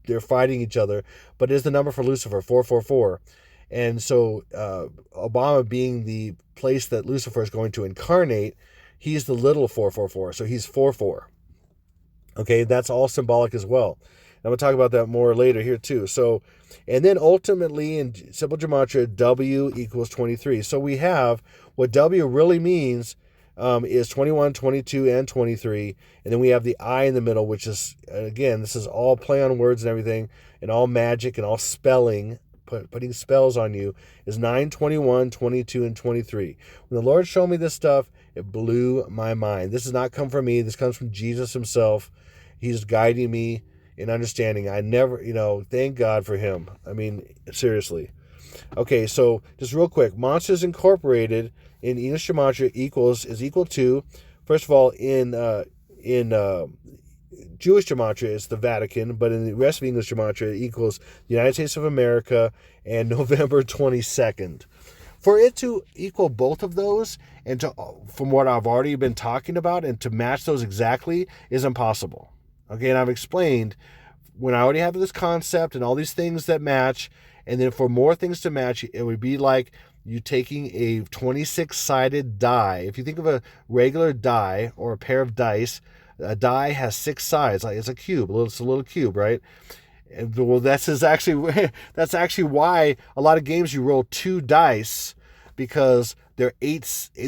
they're fighting each other. But it is the number for Lucifer, 444. And so Obama, being the place that Lucifer is going to incarnate, he's the little 444. So he's 44. Okay, that's all symbolic as well. I'm going to talk about that more later here too. So, and then ultimately in simple gematria, W equals 23. So we have what W really means is 21, 22, and 23. And then we have the I in the middle, which is, again, this is all play on words and everything, and all magic and all spelling, putting spells on you, is 9, 21, 22, and 23. When the Lord showed me this stuff, it blew my mind. This does not come from me. This comes from Jesus himself. He's guiding me in understanding. I never, thank God for him. I mean, seriously. Okay, so just real quick, Monsters Incorporated in English gematria is equal to, first of all, in Jewish gematria, it's the Vatican, but in the rest of English gematria, it equals the United States of America and November 22nd. For it to equal both of those, and from what I've already been talking about, and to match those exactly, is impossible. Okay, and I've explained, when I already have this concept and all these things that match, and then for more things to match, it would be like you taking a 26-sided die. If you think of a regular die or a pair of dice, a die has 6 sides. Like it's a cube. It's a little cube, right? And, well, that's actually why a lot of games you roll 2 dice, because they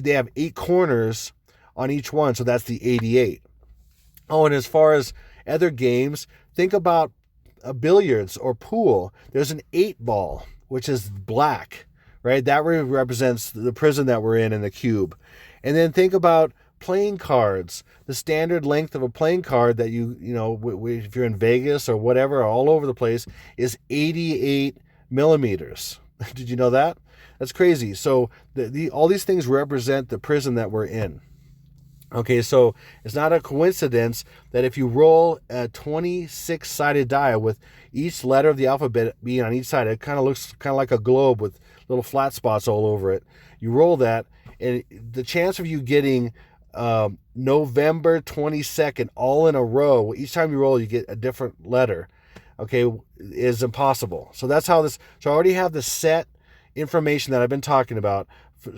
have 8 corners on each one, so that's the 88. Oh, and as far as other games, think about billiards or pool. There's an 8 ball, which is black, right? That represents the prison that we're in the cube. And then think about playing cards. The standard length of a playing card that if you're in Vegas or whatever, all over the place, is 88 millimeters. Did you know that? That's crazy. So all these things represent the prison that we're in. Okay, so it's not a coincidence that if you roll a 26-sided die with each letter of the alphabet being on each side, it kind of looks like a globe with little flat spots all over it. You roll that, and the chance of you getting November 22nd all in a row, each time you roll, you get a different letter, okay, is impossible. So that's how this, so I already have the set information that I've been talking about.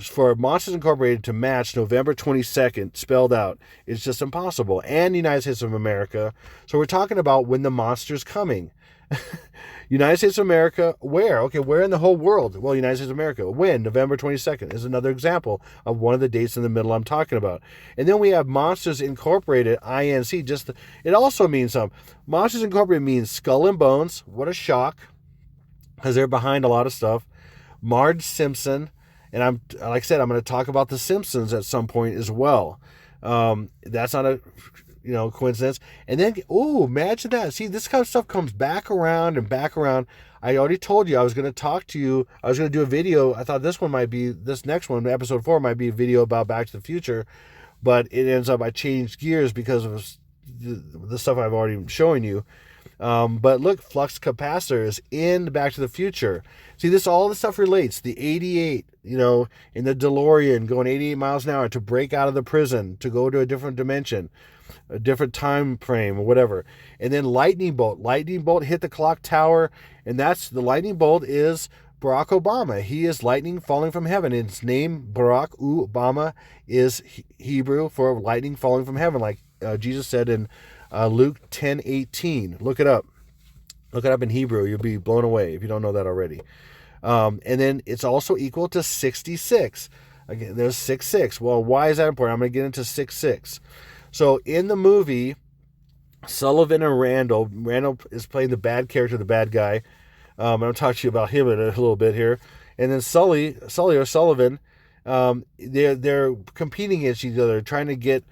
For Monsters Incorporated to match November 22nd spelled out, it's just impossible. And the United States of America. So we're talking about when the monster's coming. United States of America, where? Okay, where in the whole world? Well, United States of America. When? November 22nd is another example of one of the dates in the middle I'm talking about. And then we have Monsters Incorporated, INC. It also means something. Monsters Incorporated means skull and bones. What a shock, because they're behind a lot of stuff. Marge Simpson. And like I said, I'm going to talk about The Simpsons at some point as well. That's not a coincidence. And then, imagine that. See, this kind of stuff comes back around and back around. I already told you I was going to talk to you. I was going to do a video. I thought this next one, episode 4, might be a video about Back to the Future. But it ends up I changed gears because of the stuff I've already been showing you. But look, flux capacitor is in Back to the Future. See, all this stuff relates. The 88, in the DeLorean going 88 miles an hour to break out of the prison, to go to a different dimension, a different time frame, or whatever. And then lightning bolt. Lightning bolt hit the clock tower, and the lightning bolt is Barack Obama. He is lightning falling from heaven. And his name, Barack Obama, is Hebrew for lightning falling from heaven, like Jesus said in Luke 10:18. Look it up. Look it up in Hebrew. You'll be blown away if you don't know that already. And then it's also equal to 66. Again, there's 66. Well, why is that important? I'm going to get into 66. So in the movie, Sullivan and Randall. Randall is playing the bad character, the bad guy. I'll talk to you about him in a little bit here. And then Sully or Sullivan, they're competing against each other, trying to get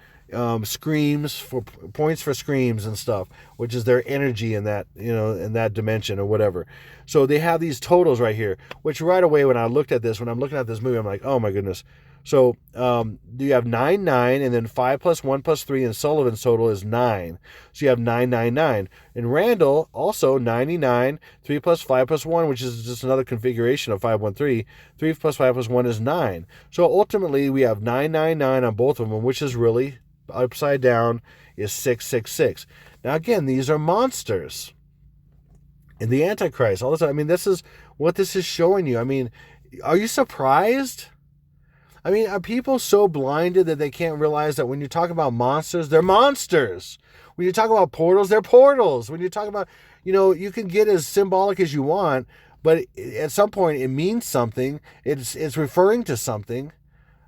screams for points for screams and stuff, which is their energy in that, in that dimension or whatever. So they have these totals right here, which right away when I'm looking at this movie, I'm like, oh my goodness. So you have 9, 9, and then 5 plus 1 plus 3, and Sullivan's total is 9. So you have 9, 9, 9. And Randall, also 99, 3 plus 5 plus 1, which is just another configuration of 513. 3 plus 5 plus 1 is 9. So ultimately, we have 9, 9, 9 on both of them, which is really upside down is 6, 6, 6. Now, again, these are monsters. And the Antichrist, all this. I mean, this is what this is showing you. I mean, are you surprised? I mean, are people so blinded that they can't realize that when you talk about monsters, they're monsters? When you talk about portals, they're portals. When you talk about, you can get as symbolic as you want, but at some point it means something. It's referring to something.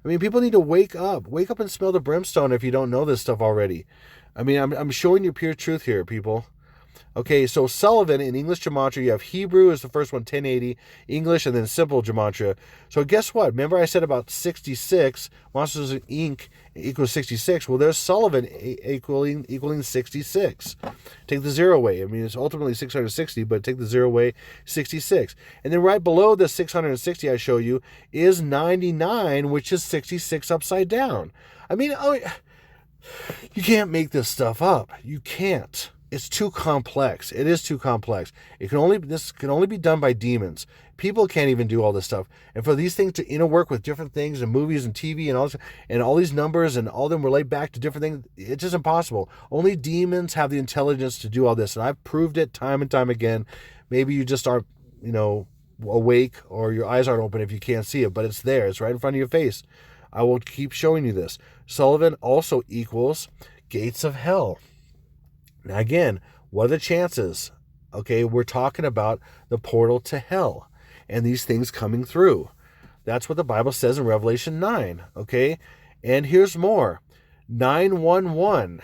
I mean, people need to wake up and smell the brimstone if you don't know this stuff already. I mean, I'm showing you pure truth here, people. Okay, so Sullivan in English Gematria, you have Hebrew is the first one, 1080, English, and then simple Gematria. So guess what? Remember I said about 66, Monsters Inc. equals 66. Well, there's Sullivan equaling 66. Take the 0 away. I mean, it's ultimately 660, but take the 0 away, 66. And then right below the 660 I show you is 99, which is 66 upside down. I mean, you can't make this stuff up. You can't. It's too complex. It is too complex. This can only be done by demons. People can't even do all this stuff. And for these things to interwork with different things and movies and TV and all these numbers and all them relate back to different things, it's just impossible. Only demons have the intelligence to do all this. And I've proved it time and time again. Maybe you just aren't, awake or your eyes aren't open if you can't see it, but it's there. It's right in front of your face. I will keep showing you this. Sullivan also equals gates of hell. Now, again, what are the chances? Okay, we're talking about the portal to hell and these things coming through. That's what the Bible says in Revelation 9, okay? And here's more. 911.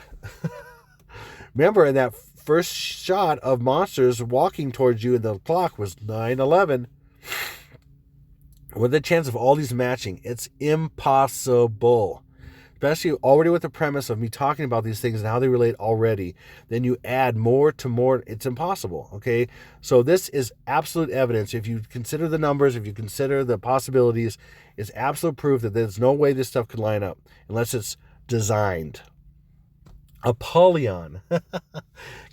Remember, in that first shot of monsters walking towards you, and the clock was 911. What are the chances of all these matching? It's impossible. Especially already with the premise of me talking about these things and how they relate already, then you add more to more, it's impossible, okay? So this is absolute evidence. If you consider the numbers, if you consider the possibilities, it's absolute proof that there's no way this stuff could line up unless it's designed. Apollyon,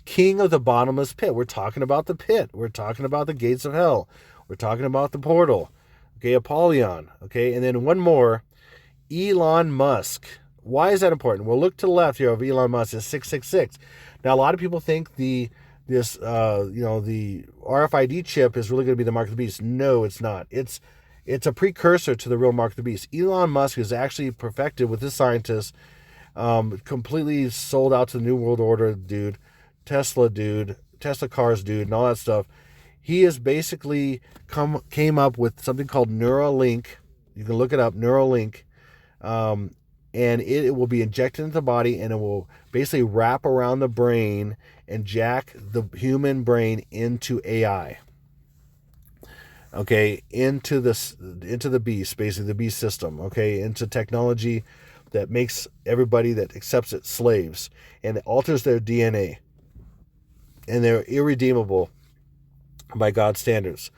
king of the bottomless pit. We're talking about the pit. We're talking about the gates of hell. We're talking about the portal. Okay, Apollyon, okay? And then one more, Elon Musk. Why is that important? Well, look to the left here of Elon Musk is 666. Now, a lot of people think the RFID chip is really going to be the mark of the beast. No, it's not. It's a precursor to the real mark of the beast. Elon Musk is actually perfected with his scientists, completely sold out to the New World Order dude, Tesla cars dude, and all that stuff. He has basically came up with something called Neuralink. You can look it up, Neuralink. And it will be injected into the body, and it will basically wrap around the brain and jack the human brain into AI. Okay, into the beast, basically the beast system. Okay, into technology that makes everybody that accepts it slaves, and it alters their DNA, and they're irredeemable by God's standards.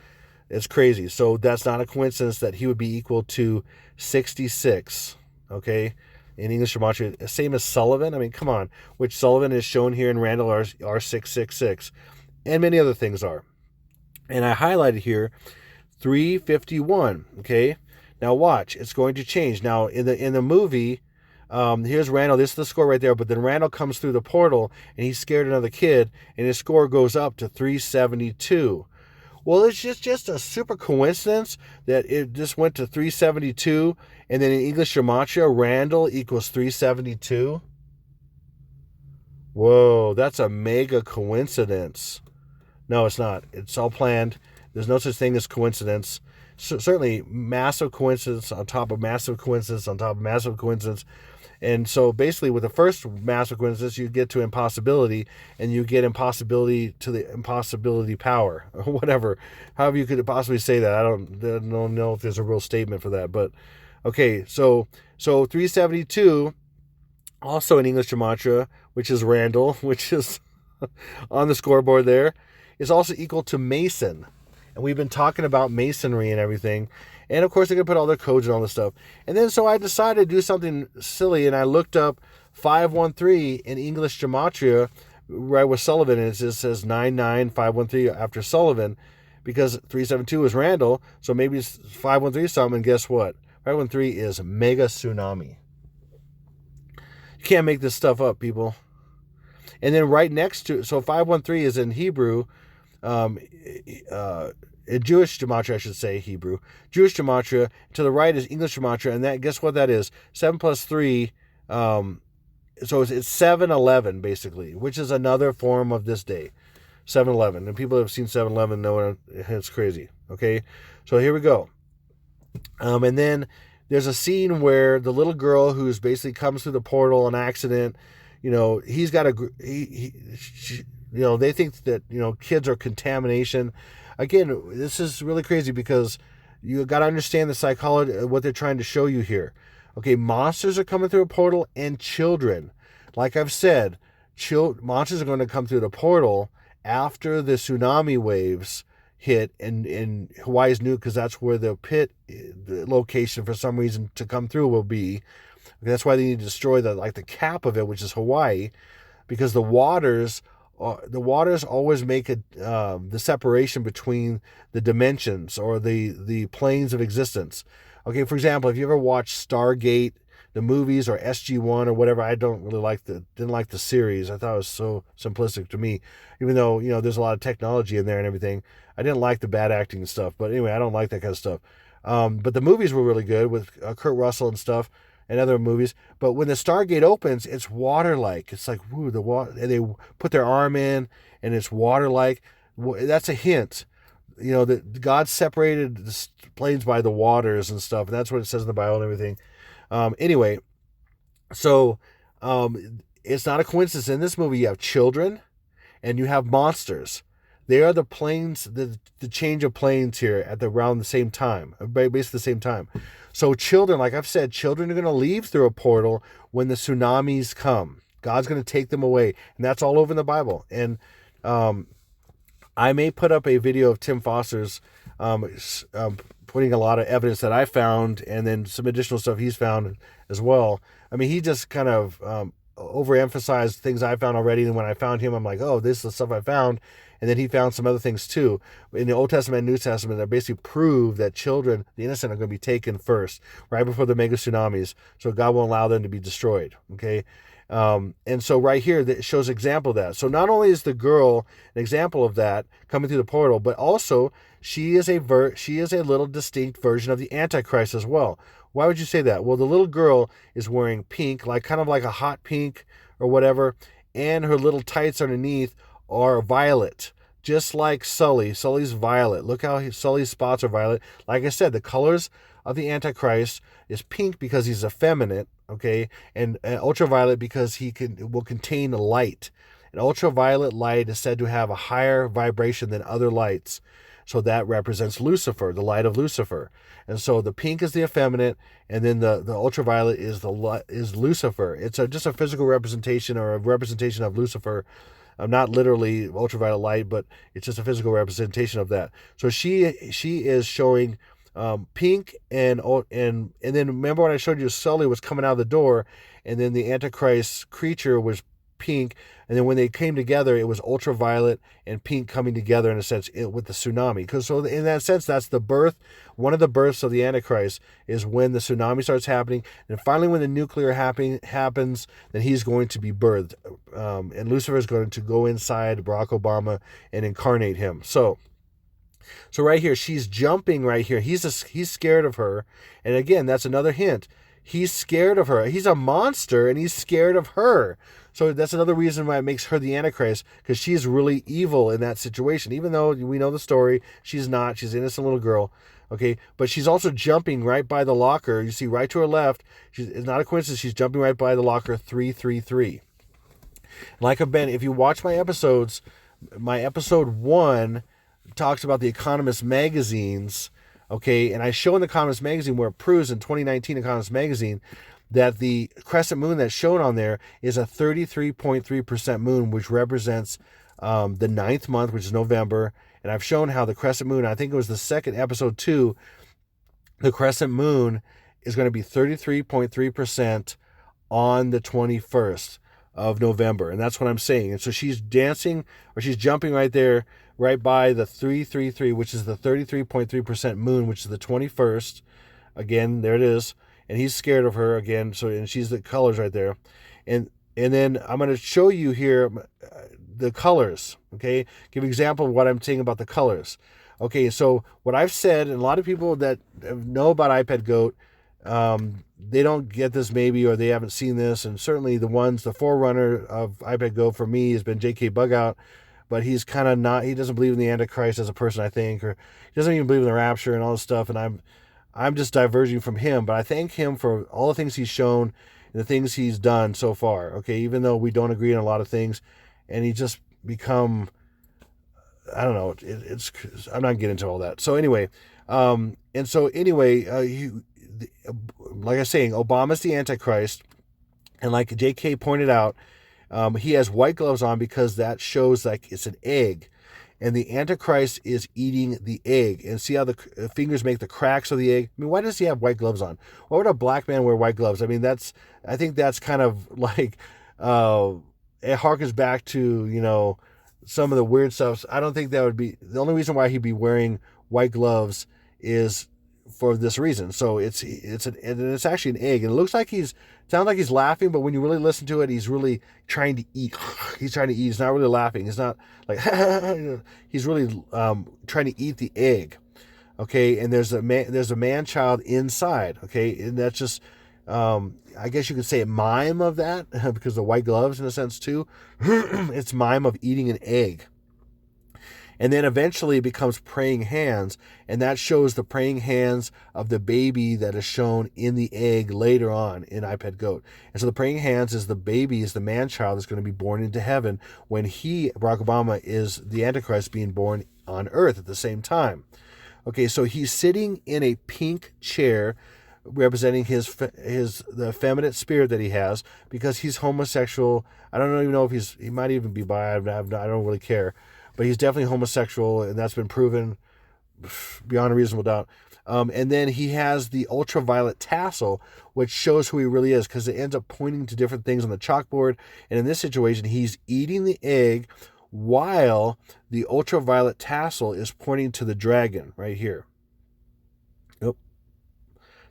It's crazy. So that's not a coincidence that he would be equal to 66, okay, in English Gematria. Same as Sullivan. I mean, come on. Which Sullivan is shown here in Randall are 666. And many other things are. And I highlighted here 351, okay? Now watch. It's going to change. Now, in the movie, here's Randall. This is the score right there. But then Randall comes through the portal, and he scared another kid, and his score goes up to 372. Well, it's just a super coincidence that it just went to 372, and then in English Gematria, Randall equals 372. Whoa, that's a mega coincidence. No, it's not. It's all planned. There's no such thing as coincidence. Certainly massive coincidence on top of massive coincidence on top of massive coincidence. And so basically with the first massive coincidence, you get to impossibility, and you get impossibility to the impossibility power, or whatever, however you could possibly say that. I don't know if there's a real statement for that, but okay. So 372, also in English Gematria, which is Randall, which is on the scoreboard there, is also equal to Mason. And we've been talking about masonry and everything. And of course, they can put all their codes and all this stuff. And then so I decided to do something silly, and I looked up 513 in English Gematria, right with Sullivan, and it says 99513 after Sullivan, because 372 is Randall, so maybe it's 513 something, and guess what? 513 is mega tsunami. You can't make this stuff up, people. And then right next to, so 513 is in Hebrew, Jewish Gematria, I should say, Hebrew. Jewish Gematria. To the right is English Gematria, and that, guess what that is? 7 plus 3, so it's 711, basically, which is another form of this day. 711. And people have seen 711 know it's crazy. Okay? So here we go. And then there's a scene where the little girl who's basically comes through the portal, an accident, he's got they think that, kids are contamination. Again, this is really crazy because you got to understand the psychology of what they're trying to show you here. Okay, monsters are coming through a portal, and children. Like I've said, monsters are going to come through the portal after the tsunami waves hit, and Hawaii's new because that's where the pit, the location for some reason to come through will be. That's why they need to destroy the cap of it, which is Hawaii, because the waters always make the separation between the dimensions or the planes of existence. Okay, for example, if you ever watched Stargate, the movies, or SG-1 or whatever, I don't really didn't like the series. I thought it was so simplistic to me, even though, there's a lot of technology in there and everything. I didn't like the bad acting and stuff, but anyway, I don't like that kind of stuff. But the movies were really good with Kurt Russell and stuff, and other movies. But when the Stargate opens, it's water-like. It's like, woo, the water, and they put their arm in, and it's water-like. That's a hint, that God separated the planes by the waters and stuff, and that's what it says in the Bible and everything. Anyway, so it's not a coincidence. In this movie, you have children, and you have monsters. They are the planes, the change of planes here around the same time, basically the same time. So children, like I've said, children are going to leave through a portal when the tsunamis come. God's going to take them away, and that's all over in the Bible. And I may put up a video of Tim Foster's putting a lot of evidence that I found, and then some additional stuff he's found as well. I mean, he just kind of overemphasized things I found already, and when I found him, I'm like, oh, this is the stuff I found. And then he found some other things too in the Old Testament and New Testament that basically prove that children, the innocent, are going to be taken first, right before the mega tsunamis. So God won't allow them to be destroyed. Okay. And so right here, it shows an example of that. So not only is the girl an example of that coming through the portal, but also she is a little distinct version of the Antichrist as well. Why would you say that? Well, the little girl is wearing pink, kind of like a hot pink or whatever, and her little tights underneath are violet, just like Sully. Sully's violet. Look how Sully's spots are violet. Like I said, the colors of the Antichrist is pink because he's effeminate, okay, and ultraviolet because will contain light. And ultraviolet light is said to have a higher vibration than other lights. So that represents Lucifer, the light of Lucifer. And so the pink is the effeminate, and then the ultraviolet is Lucifer. It's just a physical representation, or a representation of Lucifer. Not literally ultraviolet light, but it's just a physical representation of that. So she is showing pink, and then remember when I showed you Sully was coming out of the door, and then the Antichrist creature was pink, and then when they came together, it was ultraviolet and pink coming together in a sense with the tsunami. Because so in that sense, that's the birth. One of the births of the Antichrist is when the tsunami starts happening, and finally when the nuclear happens, then he's going to be birthed, and Lucifer is going to go inside Barack Obama and incarnate him. So right here, she's jumping right here. He's scared of her, and again, that's another hint. he's scared of her. He's a monster, and he's scared of her. So that's another reason why it makes her the Antichrist, because she's really evil in that situation. Even though we know the story, she's not. She's an innocent little girl. Okay, but she's also jumping right by the locker. You see right to her left. It's not a coincidence. She's jumping right by the locker 333. Like I've been, if you watch my episodes, my episode 1 talks about the Economist magazines. Okay, and I show in the Economist magazine where it proves in 2019 Economist magazine that the crescent moon that's shown on there is a 33.3% moon, which represents the 9th month, which is November. And I've shown how the crescent moon, I think it was the second episode 2, the crescent moon is going to be 33.3% on the 21st of November. And that's what I'm saying. And so she's dancing, or she's jumping right there, right by the 333, which is the 33.3% moon, which is the 21st. Again, there it is. And he's scared of her again. So, and she's the colors right there. And then I'm going to show you here the colors. Okay. Give an example of what I'm saying about the colors. Okay. So what I've said, and a lot of people that know about iPad Goat, they don't get this maybe, or they haven't seen this. And certainly the forerunner of iPad Goat for me has been J.K. Bugout, but he's kind of not, he doesn't believe in the Antichrist as a person, I think, or he doesn't even believe in the rapture and all this stuff. And I'm just diverging from him, but I thank him for all the things he's shown and the things he's done so far. Okay. Even though we don't agree on a lot of things, and he just become, I don't know, I'm not getting into all that. So anyway, like I was saying, Obama's the Antichrist. And like JK pointed out, he has white gloves on because that shows like it's an egg. And the Antichrist is eating the egg. And see how the fingers make the cracks of the egg? I mean, why does he have white gloves on? Why would a black man wear white gloves? I mean, I think that's kind of like, it harkens back to, some of the weird stuff. I don't think that would be, the only reason why he'd be wearing white gloves is for this reason. So it's actually an egg. And it looks like sounds like he's laughing, but when you really listen to it, he's really trying to eat. He's trying to eat. He's not really laughing. It's not like, he's really trying to eat the egg. Okay. And there's a man-child inside. Okay. And that's just, I guess you could say a mime of that because the white gloves in a sense too. It's mime of eating an egg. And then eventually it becomes praying hands, and that shows the praying hands of the baby that is shown in the egg later on in iPad Goat. And so the praying hands is the baby, is the man-child that's going to be born into heaven when Barack Obama, is the Antichrist being born on earth at the same time. Okay, so he's sitting in a pink chair representing the effeminate spirit that he has, because he's homosexual. I don't even know if he might even be bi. I don't really care. But he's definitely homosexual, and that's been proven beyond a reasonable doubt. And then he has the ultraviolet tassel, which shows who he really is, because it ends up pointing to different things on the chalkboard. And in this situation, he's eating the egg while the ultraviolet tassel is pointing to the dragon right here. Nope.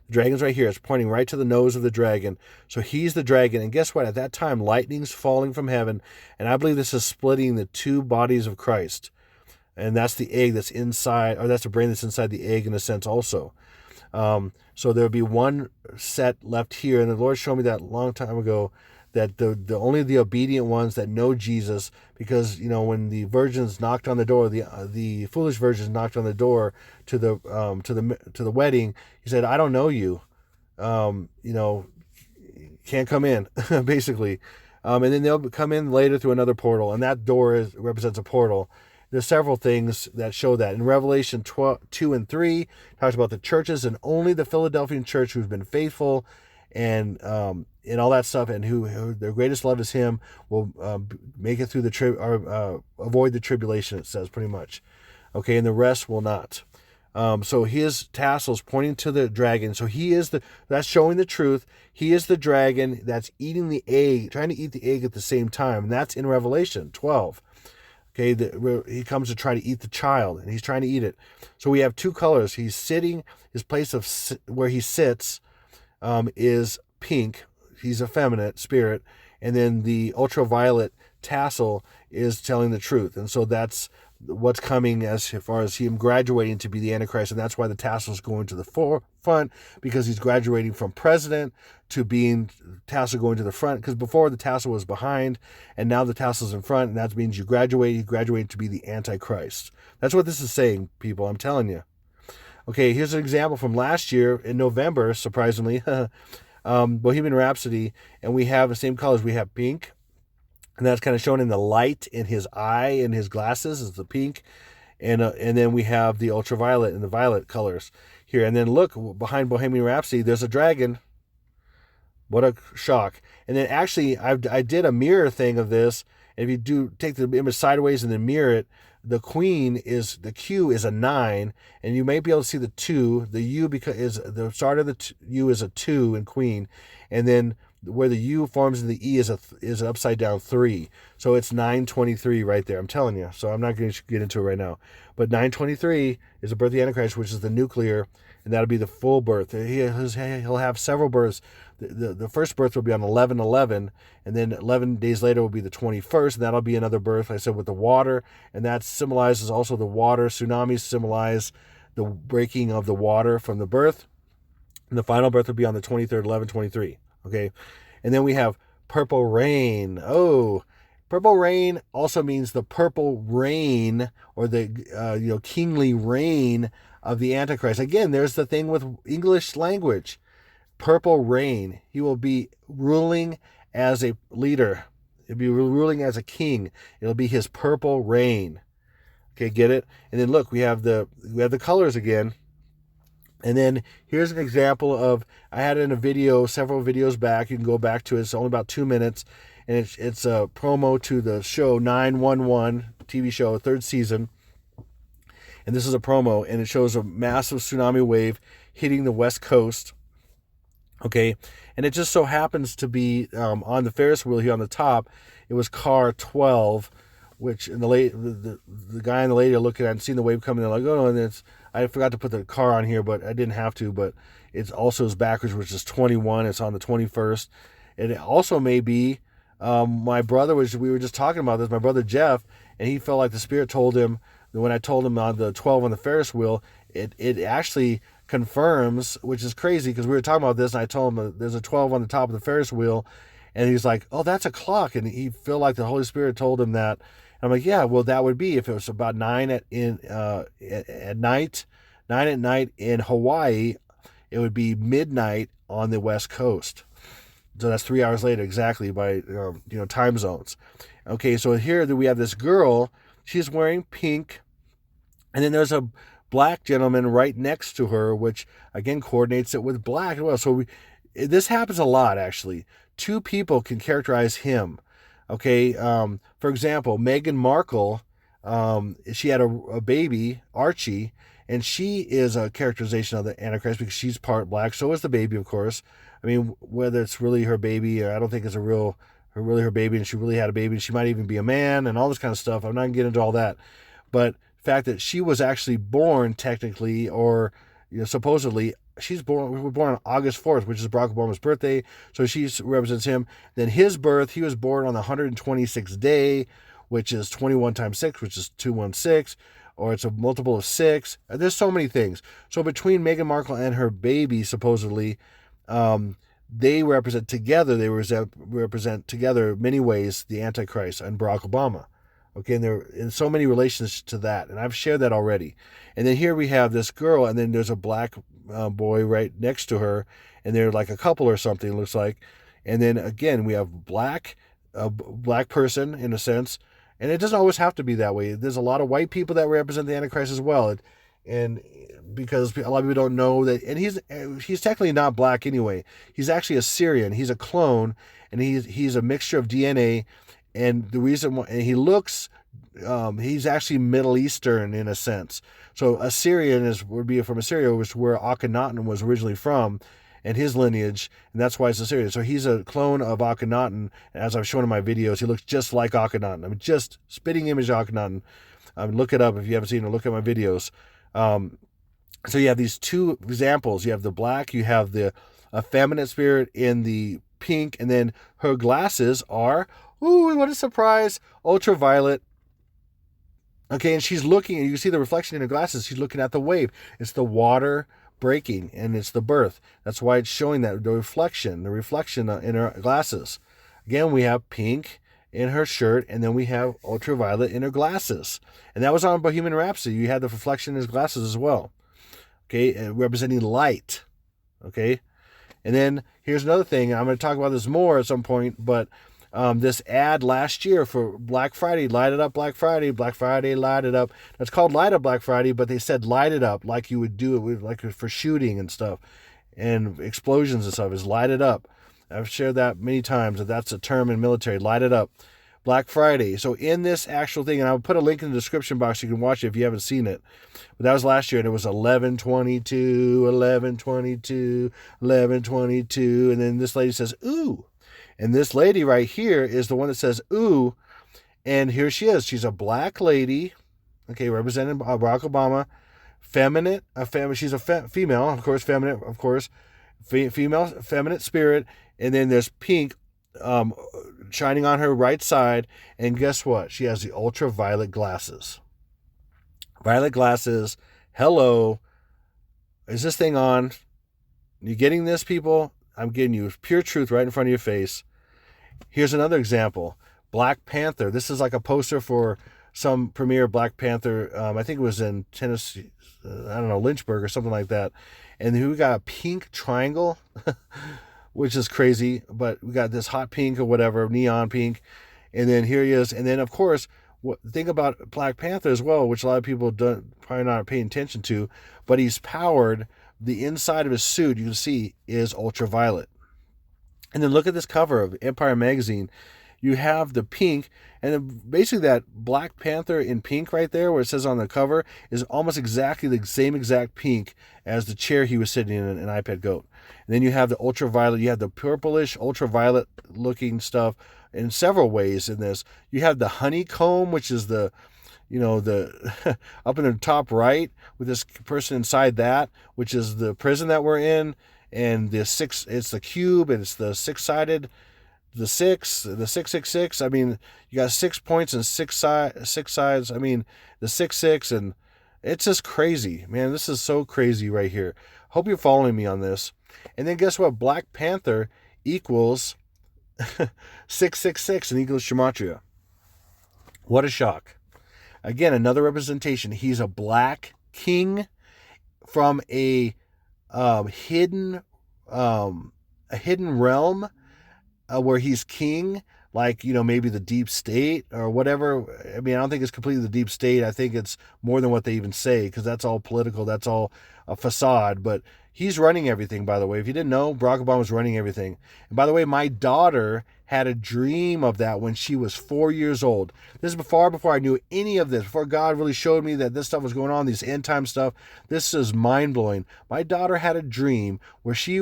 The dragon's right here. It's pointing right to the nose of the dragon. So he's the dragon. And guess what? At that time, lightning's falling from heaven. And I believe this is splitting the two bodies of Christ. And that's the egg that's inside, or that's the brain that's inside the egg in a sense also. So there'll be one set left here. And the Lord showed me that a long time ago, that the only the obedient ones that know Jesus, because when the virgins knocked on the door, the foolish virgins knocked on the door to the wedding, he said, "I don't know you, can't come in," basically, and then they'll come in later through another portal, and that door represents a portal. There's several things that show that. In Revelation 2 and 3, talks about the churches, and only the Philadelphian church who's been faithful and all that stuff, and who their greatest love is Him, will make it through avoid the tribulation. It says pretty much, okay, and the rest will not. So his tassels pointing to the dragon. So that's showing the truth. He is the dragon that's eating the egg, trying to eat the egg at the same time, and that's in Revelation 12. Okay, he comes to try to eat the child, and he's trying to eat it. So we have two colors. He's sitting. His place of where he sits is pink. He's a feminine spirit, and then the ultraviolet tassel is telling the truth. And so that's what's coming as far as him graduating to be the Antichrist, and that's why the tassel's going to the forefront, because he's graduating from president to being tassel going to the front, because before the tassel was behind, and now the tassel's in front, and that means you graduate to be the Antichrist. That's what this is saying, people, I'm telling you. Okay, here's an example from last year in November, surprisingly, Bohemian Rhapsody, and we have the same colors. We have pink, and that's kind of shown in the light in his eye and his glasses is the pink, and then we have the ultraviolet and the violet colors here. And then look, behind Bohemian Rhapsody, there's a dragon. What a shock! And then actually, I did a mirror thing of this. And if you do take the image sideways and then mirror it, the Q is a 9, and you may be able to see the 2. The U is the start of the U is a 2 in Queen, and then where the U forms in the E is an upside down 3. So it's 923 right there. I'm telling you. So I'm not going to get into it right now. But 923 is the birth of the Antichrist, which is the nuclear, and that'll be the full birth. He'll have several births. The first birth will be on 11/11, and then 11 days later will be the 21st, and that'll be another birth, like I said, with the water, and that symbolizes also the water. Tsunamis symbolize the breaking of the water from the birth, and the final birth will be on the 23rd, 11/23. Okay, and then we have purple rain. Oh, purple rain also means the purple reign, or the kingly reign of the Antichrist. Again, there's the thing with English language. Purple reign. He will be ruling as a leader. He'll be ruling as a king. It'll be his purple reign. Okay, get it? And then look, we have the colors again. And then here's an example of, I had it in a video several videos back. You can go back to it. It's only about 2 minutes. And it's a promo to the show 911 TV show, 3rd season. And this is a promo, and it shows a massive tsunami wave hitting the West Coast. Okay, and it just so happens to be on the Ferris wheel here on the top. It was car 12, which the guy and the lady are looking at and seeing the wave coming. They're like, oh, and I forgot to put the car on here, but I didn't have to. But it also is backwards, which is 21. It's on the 21st. And it also may be my brother we were just talking about this. My brother Jeff, and he felt like the Spirit told him that when I told him on the 12 on the Ferris wheel, it actually confirms, which is crazy because we were talking about this, and I told him there's a 12 on the top of the Ferris wheel, and he's like, oh, that's a clock, and he felt like the Holy Spirit told him that. And I'm like, yeah, well, that would be if it was about 9 at night in Hawaii, it would be midnight on the West Coast. So that's 3 hours later exactly by time zones. Okay, so here we have this girl. She's wearing pink, and then there's a black gentleman right next to her, which again coordinates it with black as well. So this happens a lot, actually. 2 people can characterize him. Okay, for example, Meghan Markle, she had a baby, Archie, and she is a characterization of the Antichrist because she's part black. So is the baby, of course. I mean, whether it's really her baby, or I don't think it's really her baby, and she really had a baby, and she might even be a man, and all this kind of stuff. I'm not going to get into all that, but the fact that she was actually born technically, or supposedly, we were born on August 4th, which is Barack Obama's birthday, so she represents him. Then his birth, he was born on the 126th day, which is 21 times 6, which is 216, or it's a multiple of 6. There's so many things. So between Meghan Markle and her baby, supposedly, they represent together in many ways the Antichrist and Barack Obama. Okay, and there are in so many relations to that, and I've shared that already. And then here we have this girl, and then there's a black boy right next to her, and they're like a couple or something, it looks like. And then again, we have a black person in a sense, and it doesn't always have to be that way. There's a lot of white people that represent the Antichrist as well, and because a lot of people don't know that, and he's technically not black anyway. He's actually Assyrian. He's a clone, and he's a mixture of DNA. And the reason why, and he looks, he's actually Middle Eastern in a sense. So Assyrian would be from Assyria, which is where Akhenaten was originally from, and his lineage, and that's why it's Assyrian. So he's a clone of Akhenaten. As I've shown in my videos, he looks just like Akhenaten. I mean, just spitting image of Akhenaten. Look it up if you haven't seen it. Look at my videos. So you have these 2 examples. You have the black, you have the effeminate spirit in the pink, and then her glasses are, ooh, what a surprise, ultraviolet. Okay, and she's looking, and you can see the reflection in her glasses. She's looking at the wave. It's the water breaking, and it's the birth. That's why it's showing that the reflection in her glasses. Again, we have pink in her shirt, and then we have ultraviolet in her glasses. And that was on Bohemian Rhapsody. You had the reflection in his glasses as well. Okay, representing light. Okay, and then here's another thing. I'm going to talk about this more at some point, but this ad last year for Black Friday, Light It Up Black Friday, Light It Up. It's called Light Up Black Friday, but they said light it up like you would do it with, like for shooting and stuff and explosions and stuff, is light it up. I've shared that many times, that's a term in military, light it up. Black Friday. So in this actual thing, and I'll put a link in the description box, you can watch it if you haven't seen it. But that was last year, and it was 11/22, 11/22, 11/22, and then this lady says, ooh. And this lady right here is the one that says, ooh, and here she is. She's a black lady, okay, representing Barack Obama, she's a female, of course, feminine, of course, female, feminine spirit, and then there's pink shining on her right side, and guess what? She has the ultraviolet glasses. Violet glasses, hello, is this thing on? You getting this, people? I'm getting you pure truth right in front of your face. Here's another example. Black Panther. This is like a poster for some premiere of Black Panther. I think it was in Tennessee, I don't know, Lynchburg or something like that. And we got a pink triangle, which is crazy. But we got this hot pink or whatever, neon pink. And then here he is. And then, of course, the thing about Black Panther as well, which a lot of people probably not paying attention to, but he's powered. The inside of his suit, you can see, is ultraviolet. And then look at this cover of Empire Magazine. You have the pink, and then basically that Black Panther in pink right there, where it says on the cover, is almost exactly the same exact pink as the chair he was sitting in iPad Goat. And then you have the ultraviolet, you have the purplish ultraviolet looking stuff in several ways in this. You have the honeycomb, which is the up in the top right with this person inside that, which is the prison that we're in, and it's the cube, and it's the six-sided, the 666. I mean, you got 6 points and six sides. I mean, the 6 and it's just crazy, man. This is so crazy right here. Hope you're following me on this. And then guess what? Black Panther equals 666 and equals gematria. What a shock. Again, another representation. He's a black king from a hidden realm where he's king, like, maybe the deep state or whatever. I mean, I don't think it's completely the deep state. I think it's more than what they even say, because that's all political. That's all a facade. But he's running everything, by the way. If you didn't know, Barack Obama's running everything. And by the way, my daughter had a dream of that when she was 4 years old. This is far before I knew any of this, before God really showed me that this stuff was going on, these end time stuff. This is mind-blowing. My daughter had a dream where she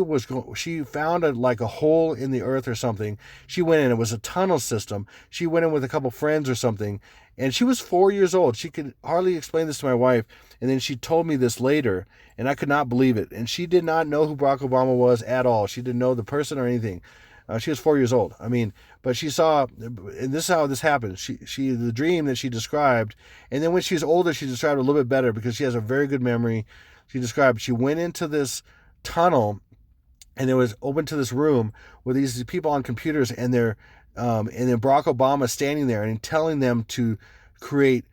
found a hole in the earth or something. She went in, it was a tunnel system. She went in with a couple friends or something, and she was 4 years old. She could hardly explain this to my wife, and then she told me this later, and I could not believe it. And she did not know who Barack Obama was at all. She didn't know the person or anything. She was 4 years old. I mean, but she saw, and this is how this happened. She the dream that she described, and then when she was older, she described it a little bit better because she has a very good memory. She described she went into this tunnel, and it was open to this room with these people on computers, and then Barack Obama standing there and telling them to create,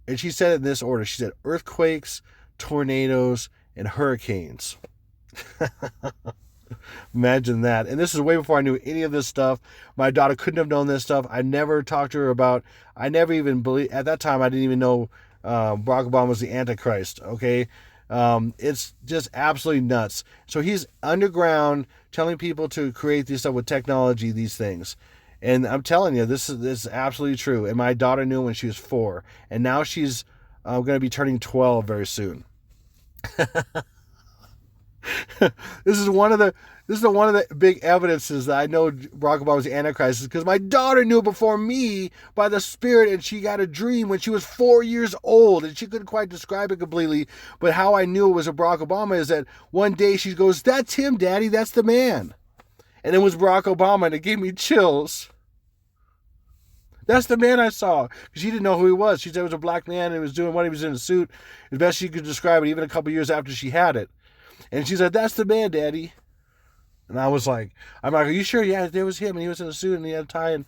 and she said it in this order. She said earthquakes, tornadoes, and hurricanes. Imagine that. And this is way before I knew any of this stuff. My daughter couldn't have known this stuff. I never talked to her about, I never even believed, at that time, I didn't even know Barack Obama was the Antichrist, okay? It's just absolutely nuts. So he's underground telling people to create this stuff with technology, these things. And I'm telling you, this is absolutely true. And my daughter knew when she was 4. And now she's going to be turning 12 very soon. This is one of the big evidences that I know Barack Obama was the Antichrist, because my daughter knew before me by the Spirit, and she got a dream when she was 4 years old, and she couldn't quite describe it completely. But how I knew it was a Barack Obama is that one day she goes, "That's him, Daddy. That's the man." And it was Barack Obama, and it gave me chills. That's the man I saw. Because she didn't know who he was. She said it was a black man and he was doing what he was in a suit. As best she could describe it, even a couple years after she had it. And she said, that's the man, Daddy. And I'm like, are you sure? Yeah, there was him, and he was in a suit, and he had a tie. And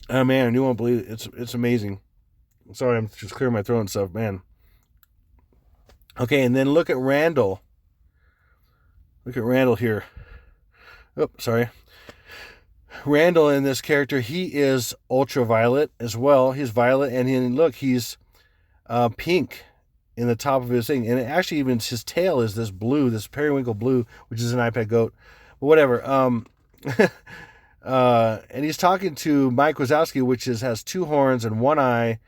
oh man, you won't believe it. It's amazing. Sorry, I'm just clearing my throat and stuff, man. Okay, and then look at Randall. Look at Randall here. Oh, sorry. Randall in this character, he is ultraviolet as well. He's violet, and look, he's pink in the top of his thing. And actually, even his tail is this blue, this periwinkle blue, which is an iPad goat. But whatever. And he's talking to Mike Wazowski, which has two horns and one eye.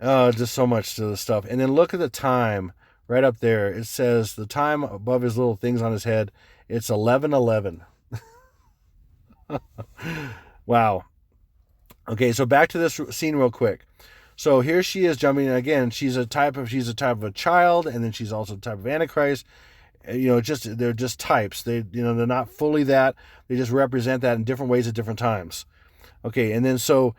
Just so much to the stuff. And then look at the time right up there. It says the time above his little things on his head. It's 11:11. Wow. Okay, so back to this scene real quick. So here she is jumping in again. She's a type of a child, and then she's also a type of Antichrist. They're just types. They're not fully that. They just represent that in different ways at different times. Okay, and then so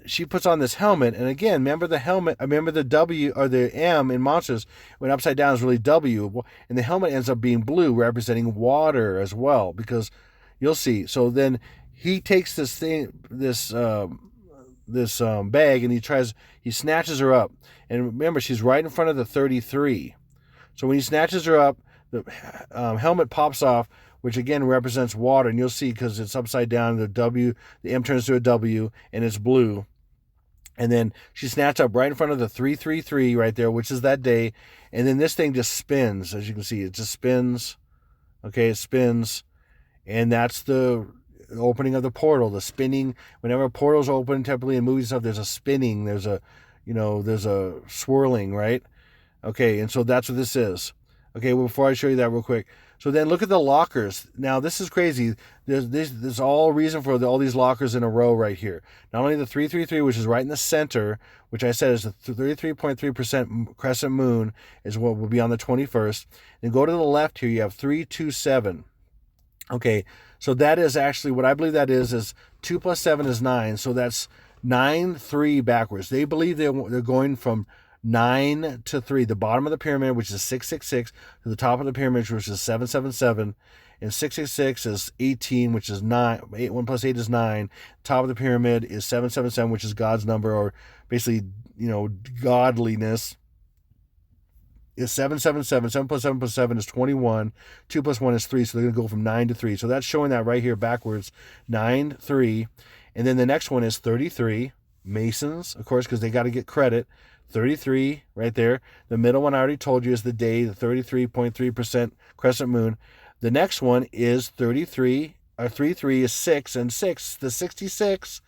she puts on this helmet, and again, remember the helmet. Remember the W or the M in Monsters when upside down is really W, and the helmet ends up being blue, representing water as well. Because you'll see. So then he takes this thing, this bag, and he snatches her up. And remember, she's right in front of the 33. So when he snatches her up, the helmet pops off, which again represents water. And you'll see, because it's upside down, the M turns to a W, and it's blue. And then she snatched up right in front of the 333 right there, which is that day. And then this thing just spins, as you can see. It just spins. Okay, it spins. And that's the opening of the portal, the spinning. Whenever a portal's open, typically in movie stuff, there's a spinning, there's a swirling, right? Okay, and so that's what this is. Okay, well, before I show you that real quick. So then look at the lockers. Now, this is crazy. There's all reason for all these lockers in a row right here. Not only the 333, which is right in the center, which I said is the 33.3% crescent moon, is what will be on the 21st. And go to the left here, you have 327. Okay, so that is actually, what I believe that is 2 plus 7 is 9. So that's 9, 3 backwards. They believe they're going from 9 to 3, the bottom of the pyramid, which is 666, to the top of the pyramid, which is 777, and 666 is 18, which is 9. 1 plus 8 is 9. Top of the pyramid is 777, which is God's number, or basically, godliness. Is 777. 7 plus 7 plus 7 is 21. 2 plus 1 is 3, so they're going to go from 9 to 3. So that's showing that right here backwards, 9, 3. And then the next one is 33, Masons, of course, because they got to get credit. 33 right there. The middle one I already told you is the day, the 33.3% crescent moon. The next one is 33, or 33 is 6, and 6, the 66,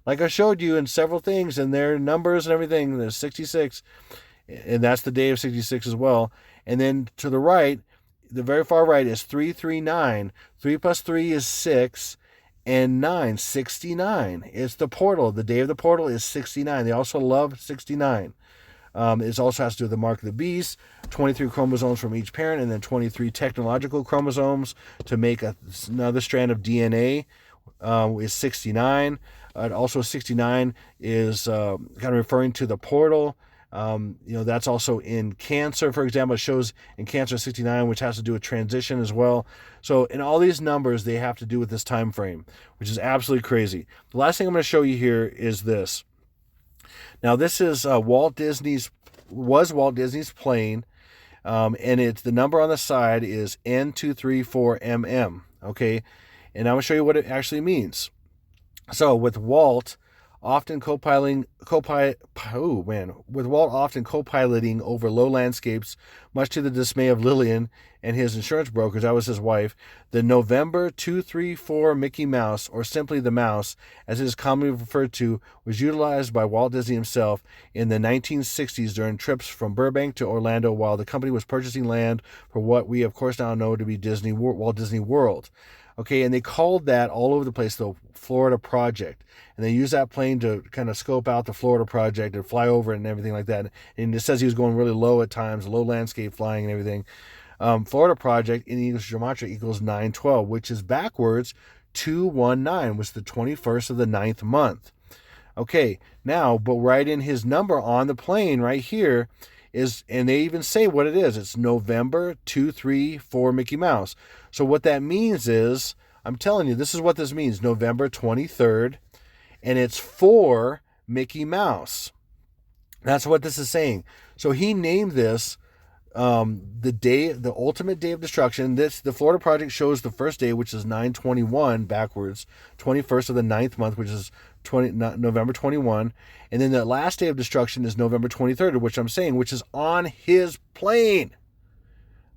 like I showed you in several things, and their numbers and everything, there's 66, and that's the day of 66 as well. And then to the right, the very far right is 339. 3 plus 3 is 6, and 9, 69. It's the portal. The day of the portal is 69. They also love 69. It also has to do with the mark of the beast, 23 chromosomes from each parent, and then 23 technological chromosomes to make another strand of DNA is 69. Also 69 is kind of referring to the portal. That's also in Cancer, for example. It shows in Cancer 69, which has to do with transition as well. So in all these numbers, they have to do with this time frame, which is absolutely crazy. The last thing I'm going to show you here is this. Now, this is Walt Disney's plane, and it's the number on the side is N234MM. Okay, and I'm going to show you what it actually means. So with Walt often co-piloting over low landscapes, much to the dismay of Lillian and his insurance brokers, that was his wife, the November 234 Mickey Mouse, or simply the Mouse, as it is commonly referred to, was utilized by Walt Disney himself in the 1960s during trips from Burbank to Orlando while the company was purchasing land for what we of course now know to be Walt Disney World. Okay, and they called that all over the place the Florida Project. And they used that plane to kind of scope out the Florida Project and fly over it and everything like that. And it says he was going really low at times, low landscape flying and everything. Florida Project in English gematria equals 912, which is backwards 219 was the 21st of the 9th month. Okay, now, but right in his number on the plane right here is, and they even say what it is. It's November 234 Mickey Mouse. So what that means is, I'm telling you, this is what this means. November 23rd, and it's for Mickey Mouse. That's what this is saying. So he named this the ultimate day of destruction. The Florida Project shows the first day, which is 9/21 backwards, 21st of the 9th month, which is November 21, and then the last day of destruction is November 23rd, which I'm saying, which is on his plane.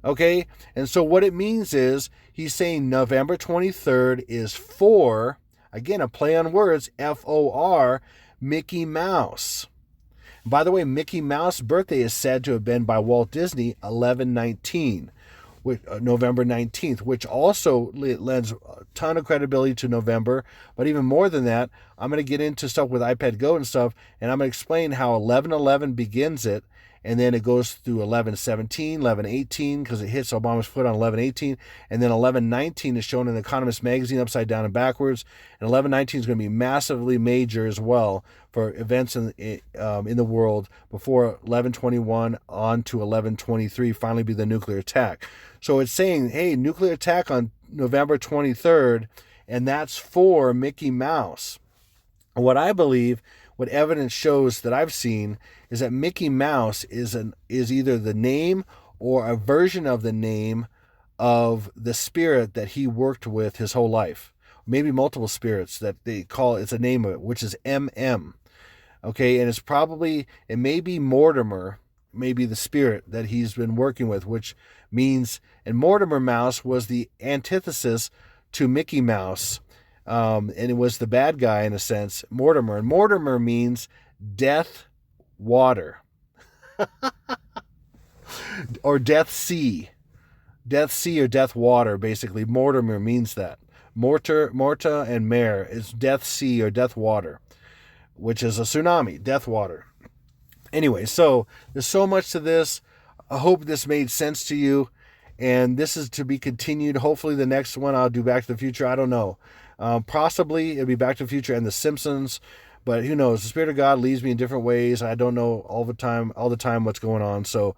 Okay, and so what it means is he's saying November 23rd is for, again, a play on words, FOR, Mickey Mouse. By the way, Mickey Mouse's birthday is said to have been by Walt Disney 11/19, November 19th, which also lends a ton of credibility to November. But even more than that, I'm going to get into stuff with iPad Go and stuff, and I'm going to explain how 11/11 begins it, and then it goes through 11/17, 11/18, because it hits Obama's foot on 11/18, and then 11/19 is shown in Economist magazine upside down and backwards, and 11/19 is going to be massively major as well for events in the world before 11/21 on to 11/23 finally be the nuclear attack. So it's saying, hey, nuclear attack on November 23rd, and that's for Mickey Mouse. What I believe, what evidence shows that I've seen, is that Mickey Mouse is either the name or a version of the name of the spirit that he worked with his whole life. Maybe multiple spirits that they call, it's a name of it, which is MM. Okay, and it may be Mortimer, maybe the spirit that he's been working with, which means, and Mortimer Mouse was the antithesis to Mickey Mouse. And it was the bad guy in a sense, Mortimer. And Mortimer means death water. Or death sea. Death sea or death water, basically. Mortimer means that. Morta and mare is death sea or death water, which is a tsunami, death water. Anyway, so there's so much to this. I hope this made sense to you. And this is to be continued. Hopefully the next one I'll do Back to the Future. I don't know. Possibly it'll be Back to the Future and The Simpsons. But who knows? The Spirit of God leads me in different ways. I don't know all the time what's going on. So,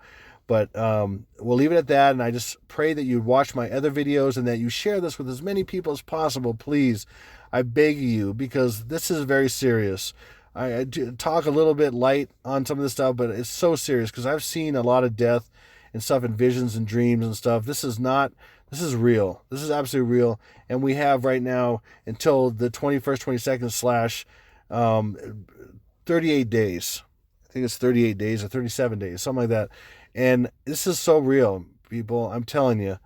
but we'll leave it at that. And I just pray that you watch my other videos and that you share this with as many people as possible. Please, I beg you, because this is very serious. I talk a little bit light on some of this stuff, but it's so serious because I've seen a lot of death and stuff in visions and dreams and stuff. This is real. This is absolutely real. And we have right now until the 21st, 22nd / 38 days. I think it's 38 days or 37 days, something like that. And this is so real, people. I'm telling you.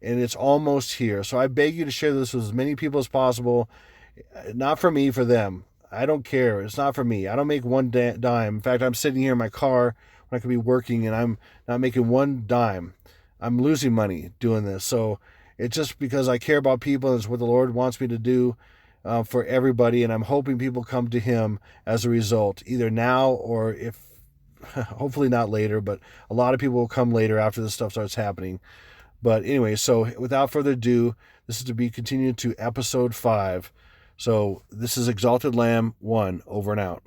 And it's almost here. So I beg you to share this with as many people as possible. Not for me, for them. I don't care. It's not for me. I don't make one dime. In fact, I'm sitting here in my car when I could be working and I'm not making one dime. I'm losing money doing this. So it's just because I care about people and it's what the Lord wants me to do for everybody. And I'm hoping people come to Him as a result, either now or if, hopefully not later, but a lot of people will come later after this stuff starts happening. But anyway, so without further ado, this is to be continued to episode 5. So this is Exalted Lamb 1, over and out.